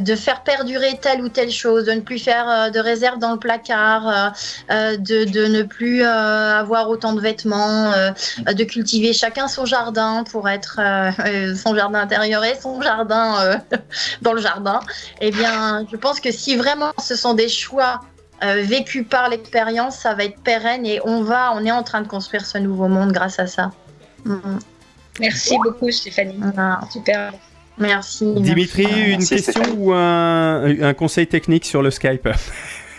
de faire perdurer telle ou telle chose, de ne plus faire de réserve dans le placard, de ne plus avoir autant de vêtements, de cultiver chacun son jardin pour être son jardin intérieur et son jardin dans le jardin. Eh bien, je pense que si vraiment ce sont des choix vécus par l'expérience, ça va être pérenne et on est en train de construire ce nouveau monde grâce à ça. Merci beaucoup, Stéphanie. Super. Merci. Dimitri, une Merci, question Stéphanie. ou un conseil technique sur le Skype?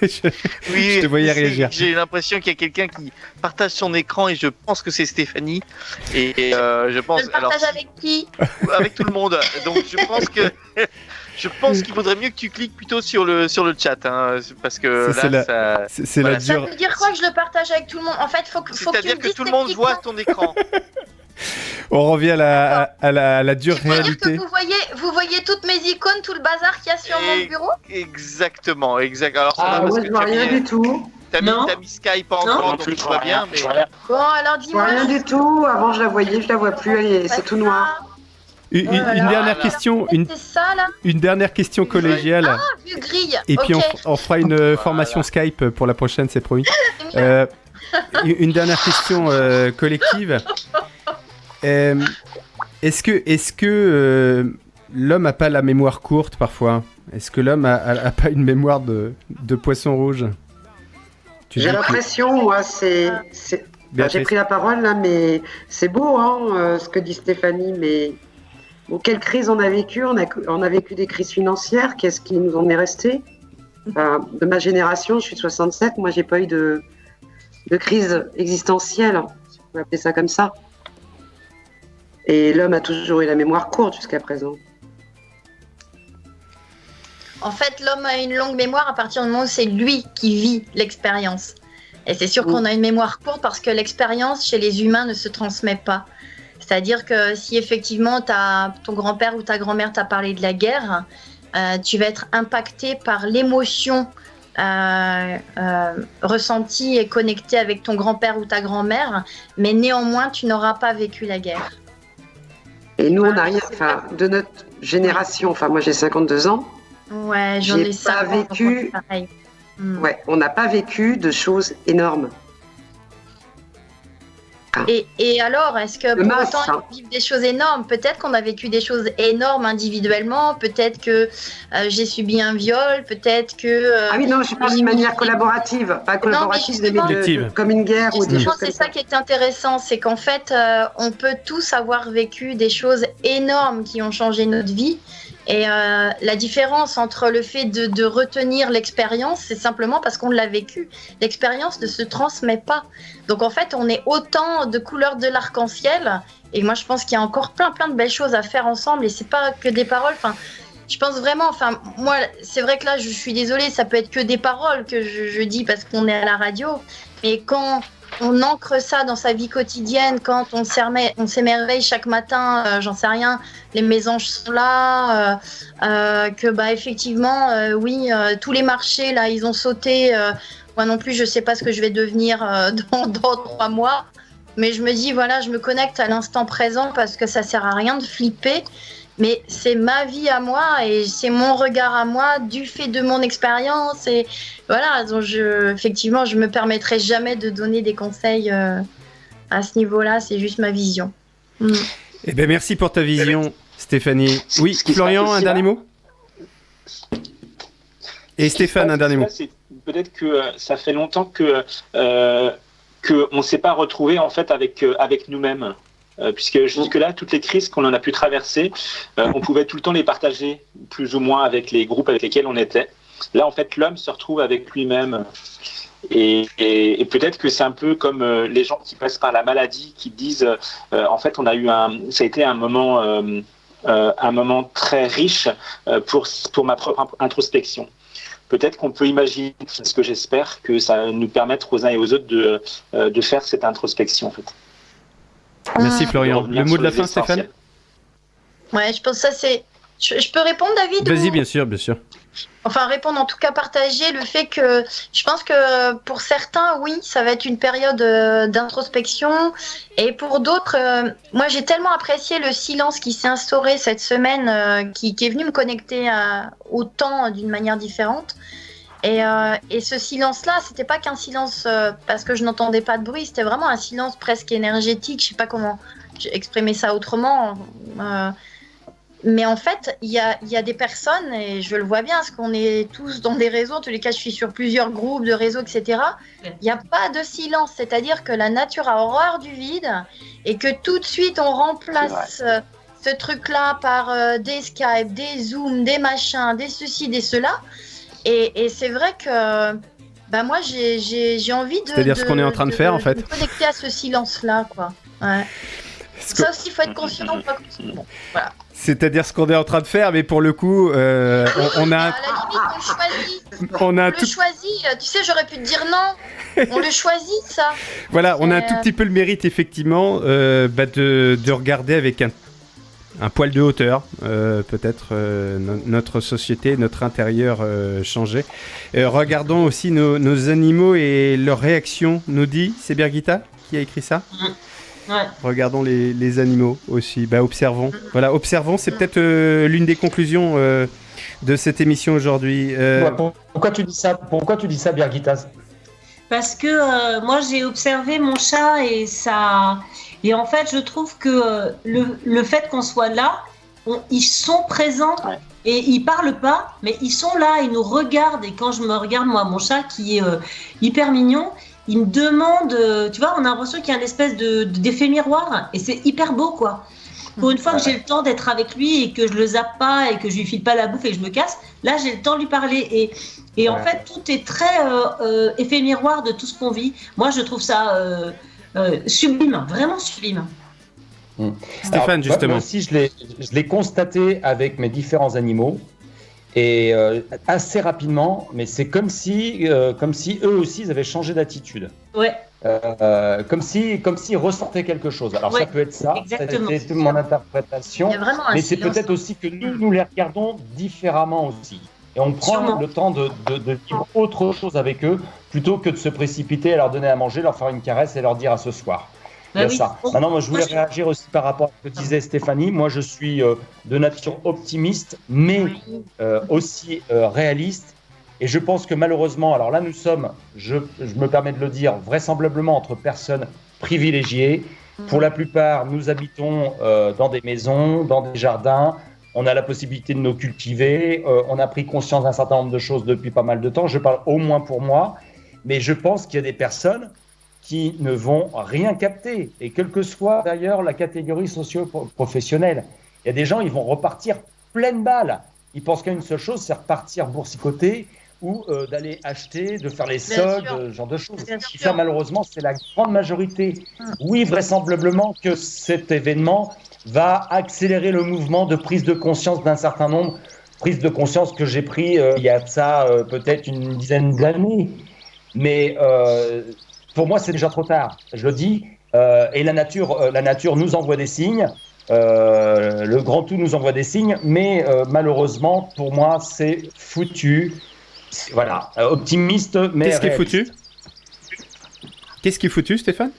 Je te voyais réagir. J'ai l'impression qu'il y a quelqu'un qui partage son écran et je pense que c'est Stéphanie. Et je pense. Je le partage avec qui? Avec tout le monde. Donc je pense qu'il vaudrait mieux que tu cliques plutôt sur le chat, hein, parce que C'est là, C'est Voilà, la Ça dure. veut dire quoi que je le partage avec tout le monde? En fait, faut que tu c'est-à-dire me que dises tout le monde voit ton écran. On revient à la dure C'est-à-dire que réalité. vous voyez toutes mes icônes, tout le bazar qu'il y a sur mon bureau? Exactement. Alors ça va Ah, parce moi, que je vois tu as rien mis- du tout. T'as mis Skype en encore, donc tout va bien. Mais Bon, alors Je vois dis-moi. rien du tout. Avant, je la voyais, je la vois plus. C'est tout noir. Une dernière question, C'est ça là? une dernière question collégiale. Ah, vue grille. Et puis Ok. on fera une formation Skype pour la prochaine, c'est promis. Une dernière question collective. Est-ce que l'homme a pas la mémoire courte parfois? Est-ce que l'homme a pas une mémoire de poisson rouge? J'ai l'impression, moi, j'ai pris la parole là, mais c'est beau, hein, ce que dit Stéphanie. Mais bon, quelle crise on a vécu? On a vécu des crises financières. Qu'est-ce qui nous en est resté? De ma génération, je suis de 67. Moi, j'ai pas eu de crise existentielle. On va appeler ça comme ça. Et l'homme a toujours eu la mémoire courte jusqu'à présent. En fait, l'homme a une longue mémoire à partir du moment où c'est lui qui vit l'expérience. Et c'est sûr qu'on a une mémoire courte parce que l'expérience chez les humains ne se transmet pas. C'est-à-dire que si effectivement ton grand-père ou ta grand-mère t'a parlé de la guerre, tu vas être impacté par l'émotion ressentie et connectée avec ton grand-père ou ta grand-mère, mais néanmoins, tu n'auras pas vécu la guerre. Et nous, on n'a rien, de notre génération, moi j'ai 52 ans. Ouais, j'en ai pas 50, vécu. pareil. Ouais, on n'a pas vécu de choses énormes. Et alors, est-ce que pour masse, autant ils vivent des choses énormes? Peut-être qu'on a vécu des choses énormes individuellement, peut-être que j'ai subi un viol, peut-être que... Ah oui, non, je parle de manière collaborative, pas collaborative, mais comme une guerre ou des Justement, choses comme c'est ça qui est intéressant, c'est qu'en fait, on peut tous avoir vécu des choses énormes qui ont changé notre vie. Et la différence entre le fait de retenir l'expérience, c'est simplement parce qu'on l'a vécu. L'expérience ne se transmet pas. Donc en fait, on est autant de couleurs de l'arc-en-ciel. Et moi, je pense qu'il y a encore plein de belles choses à faire ensemble. Et c'est pas que des paroles. Je pense vraiment. Moi, c'est vrai que là, je suis désolée, ça peut être que des paroles que je dis parce qu'on est à la radio. Mais quand on ancre ça dans sa vie quotidienne, quand on s'émerveille chaque matin, j'en sais rien, les mésanges sont là, que effectivement, tous les marchés là, ils ont sauté. Moi non plus, je sais pas ce que je vais devenir dans 3 mois, mais je me dis voilà, je me connecte à l'instant présent parce que ça sert à rien de flipper. Mais c'est ma vie à moi et c'est mon regard à moi du fait de mon expérience. Et voilà, donc effectivement, je me permettrai jamais de donner des conseils à ce niveau-là. C'est juste ma vision. Eh ben, merci pour ta vision, Stéphanie. Oui, Florian, un dernier mot? Et Stéphane, un dernier mot. Peut-être que ça fait longtemps que on ne s'est pas retrouvé en fait avec nous-mêmes. Puisque jusque-là, toutes les crises qu'on en a pu traverser, on pouvait tout le temps les partager, plus ou moins, avec les groupes avec lesquels on était. Là, en fait, l'homme se retrouve avec lui-même. Et peut-être que c'est un peu comme les gens qui passent par la maladie, qui disent, en fait, ça a été un moment très riche pour ma propre introspection. Peut-être qu'on peut imaginer, c'est ce que j'espère, que ça va nous permettre aux uns et aux autres de faire cette introspection, en fait. Merci Florian. Le mot de la fin, Stéphane? Ouais, je pense que ça c'est... Je peux répondre, David? Vas-y, bien sûr, bien sûr. Enfin, répondre, en tout cas partager le fait que je pense que pour certains, oui, ça va être une période d'introspection. Et pour d'autres, moi j'ai tellement apprécié le silence qui s'est instauré cette semaine, qui est venu me connecter au temps d'une manière différente. Et ce silence-là, c'était pas qu'un silence parce que je n'entendais pas de bruit, c'était vraiment un silence presque énergétique. Je sais pas comment exprimer ça autrement. Mais en fait, il y a des personnes, et je le vois bien, parce qu'on est tous dans des réseaux, en tous les cas, je suis sur plusieurs groupes de réseaux, etc. Il n'y a pas de silence, c'est-à-dire que la nature a horreur du vide et que tout de suite, on remplace ce truc-là par des Skype, des Zoom, des machins, des ceci, des cela. Et c'est vrai que moi, j'ai envie de... C'est-à-dire ce qu'on est en train de faire, en fait. De connecter à ce silence-là, quoi. Ouais. Ça aussi, il faut être conscient. Bon, voilà. C'est-à-dire ce qu'on est en train de faire, mais pour le coup, on a... À la limite, on le choisit. Tu sais, j'aurais pu te dire non. On le choisit, ça. Voilà, on a un tout petit peu le mérite, effectivement, de regarder avec un poil de hauteur, peut-être notre société, notre intérieur changer. Regardons aussi nos animaux et leurs réactions, nous dit, c'est Birgitta qui a écrit ça ? Ouais. Regardons les animaux aussi, observons. Voilà, observons, c'est peut-être l'une des conclusions de cette émission aujourd'hui. Pourquoi tu dis ça, Birgitta ? Parce que moi j'ai observé mon chat et en fait je trouve que le fait qu'on soit là, ils sont présents et ils parlent pas, mais ils sont là, ils nous regardent. Et quand je me regarde, moi, mon chat qui est hyper mignon, il me demande, tu vois, on a l'impression qu'il y a une espèce d'effet miroir et c'est hyper beau, quoi. Pour une fois que j'ai le temps d'être avec lui et que je le zappe pas et que je lui file pas la bouffe et que je me casse, là j'ai le temps de lui parler et en fait tout est très effet miroir de tout ce qu'on vit. Moi je trouve ça sublime, vraiment sublime. Stéphane, justement. Moi aussi je l'ai constaté avec mes différents animaux et assez rapidement, mais c'est comme si eux aussi ils avaient changé d'attitude. Ouais. Comme s'ils ressentaient quelque chose. Alors ça peut être ça, c'est mon interprétation, mais c'est peut-être aussi que nous les regardons différemment aussi. Et on prend le temps de vivre autre chose avec eux, plutôt que de se précipiter à leur donner à manger, leur faire une caresse et leur dire à ce soir. Il y a ça. Maintenant, moi je voulais réagir aussi par rapport à ce que disait Stéphanie. Moi je suis de nature optimiste, mais aussi réaliste. Et je pense que malheureusement, alors là nous sommes, je me permets de le dire, vraisemblablement entre personnes privilégiées. Pour la plupart, nous habitons dans des maisons, dans des jardins, on a la possibilité de nous cultiver, on a pris conscience d'un certain nombre de choses depuis pas mal de temps, je parle au moins pour moi, mais je pense qu'il y a des personnes qui ne vont rien capter, et quelle que soit d'ailleurs la catégorie socio-professionnelle. Il y a des gens, ils vont repartir pleine balle, ils pensent qu'à une seule chose, c'est repartir boursicoter, ou d'aller acheter, de faire les soldes, ce genre de choses. Et ça, malheureusement, c'est la grande majorité. Oui, vraisemblablement que cet événement va accélérer le mouvement de prise de conscience d'un certain nombre, prise de conscience que j'ai pris il y a de ça peut-être une dizaine d'années. Mais pour moi, c'est déjà trop tard, je le dis. Et la nature nous envoie des signes. Le grand tout nous envoie des signes, mais malheureusement, pour moi, c'est foutu. Voilà, optimiste, mais Qu'est-ce qui est foutu ? Qu'est-ce qui est foutu, Stéphane ?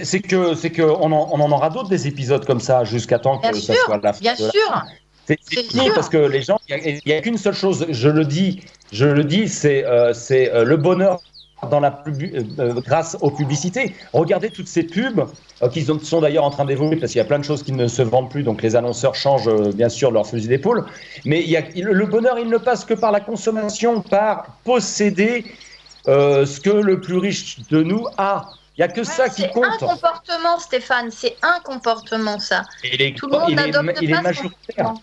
C'est que on en aura d'autres des épisodes comme ça jusqu'à temps que ça soit la fin. Bien sûr. C'est fini parce que les gens, il y a qu'une seule chose. Je le dis, c'est le bonheur grâce aux publicités. Regardez toutes ces pubs qui sont d'ailleurs en train d'évoluer parce qu'il y a plein de choses qui ne se vendent plus, donc les annonceurs changent bien sûr leur fusil d'épaule. Mais le bonheur, il ne passe que par la consommation, par posséder ce que le plus riche de nous a. Il n'y a que ça qui compte. C'est un comportement, Stéphane, c'est un comportement, ça. Tout le monde n'adopte pas ce comportement.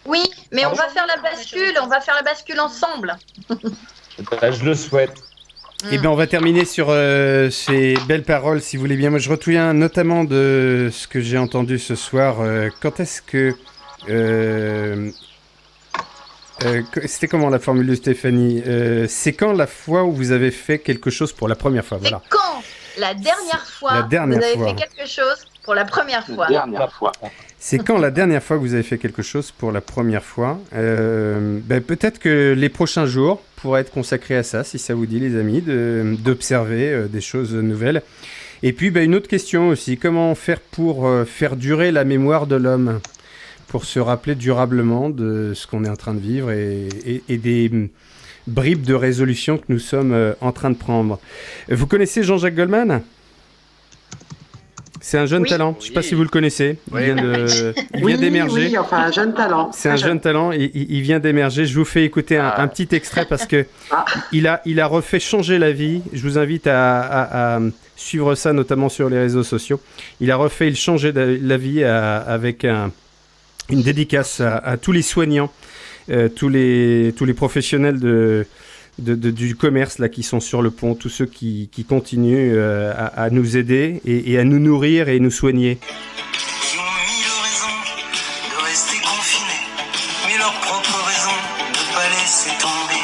Oui, mais on va faire la bascule ensemble. Je le souhaite. Eh bien, on va terminer sur ces belles paroles, si vous voulez bien. Moi, je retiens notamment de ce que j'ai entendu ce soir. Quand est-ce que... c'était comment la formule de Stéphanie ? C'est quand la fois où vous avez fait quelque chose pour la première fois ? Voilà. C'est quand la dernière fois vous avez fait quelque chose pour la première fois ? C'est quand la dernière fois que vous avez fait quelque chose pour la première fois ? Peut-être que les prochains jours pourraient être consacrés à ça, si ça vous dit, les amis, d'observer des choses nouvelles. Et puis, une autre question aussi, comment faire pour faire durer la mémoire de l'homme ? Pour se rappeler durablement de ce qu'on est en train de vivre et des bribes de résolution que nous sommes en train de prendre. Vous connaissez Jean-Jacques Goldman ? C'est un jeune Oui. talent. Je ne sais pas si vous le connaissez. Il vient d'émerger. Oui, enfin un jeune talent. C'est un jeune talent. Il vient d'émerger. Je vous fais écouter un petit extrait parce que il a refait changer la vie. Je vous invite à suivre ça, notamment sur les réseaux sociaux. Il a refait changer la vie avec une dédicace à tous les soignants, tous les professionnels du commerce là qui sont sur le pont, tous ceux qui continuent à nous aider et à nous nourrir et nous soigner. Ils ont mille raisons de rester confinés, mais leur propre raison de ne pas laisser tomber.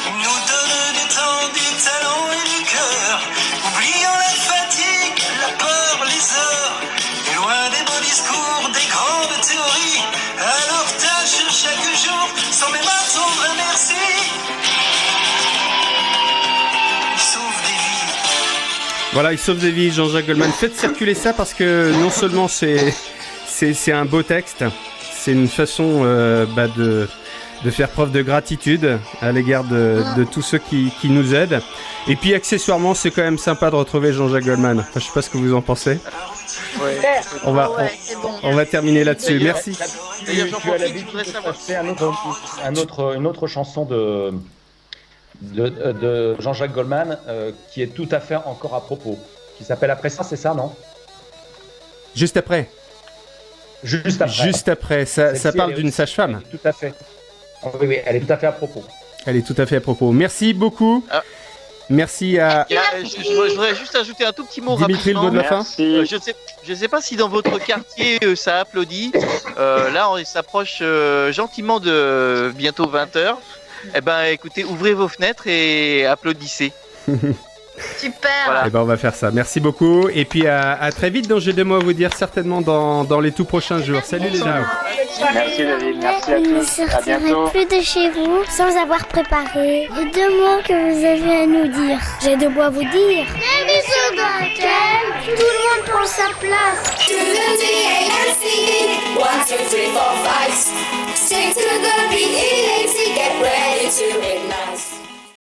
Ils nous donnent du temps, du talent et du cœur, oubliant la fatigue, la peur, les heures, et loin des beaux discours, des grandes théories, à leur tâche chaque jour, sans même attendre un merci. Voilà, il sauve des vies, Jean-Jacques Goldman. Faites circuler ça parce que non seulement c'est un beau texte, c'est une façon de faire preuve de gratitude à l'égard de tous ceux qui nous aident. Et puis accessoirement, c'est quand même sympa de retrouver Jean-Jacques Goldman. Enfin, je sais pas ce que vous en pensez. On va terminer là-dessus. Merci. D'ailleurs, tu as l'habitude de passer une autre chanson de Jean-Jacques Goldman qui est tout à fait encore à propos, qui s'appelle Après ça, c'est ça, non? Juste après. Juste après. Ça parle d'une sage-femme. Tout à fait. Oui, elle est tout à fait à propos. Elle est tout à fait à propos. Merci beaucoup. Merci à... Je voudrais juste ajouter un tout petit mot Dimitri, le mot de la fin. Je sais pas si dans votre quartier ça applaudit. Là, on s'approche gentiment de bientôt 20h. Eh ben, écoutez, ouvrez vos fenêtres et applaudissez. Super. Voilà. Eh ben, on va faire ça. Merci beaucoup. Et puis à très vite. Donc j'ai 2 mots à vous dire certainement dans les tout prochains jours. Salut les gens. Merci David, merci à Vous ne tous. À bientôt. sortirez plus de chez vous sans avoir préparé les 2 mots que vous avez à nous dire. J'ai 2 mots à vous dire. L'émission dans laquelle tout le monde prend sa place. To the D-A-N-C-E, 1, 2, 3, 4, 5. Stick to the B-E-A-T, get ready.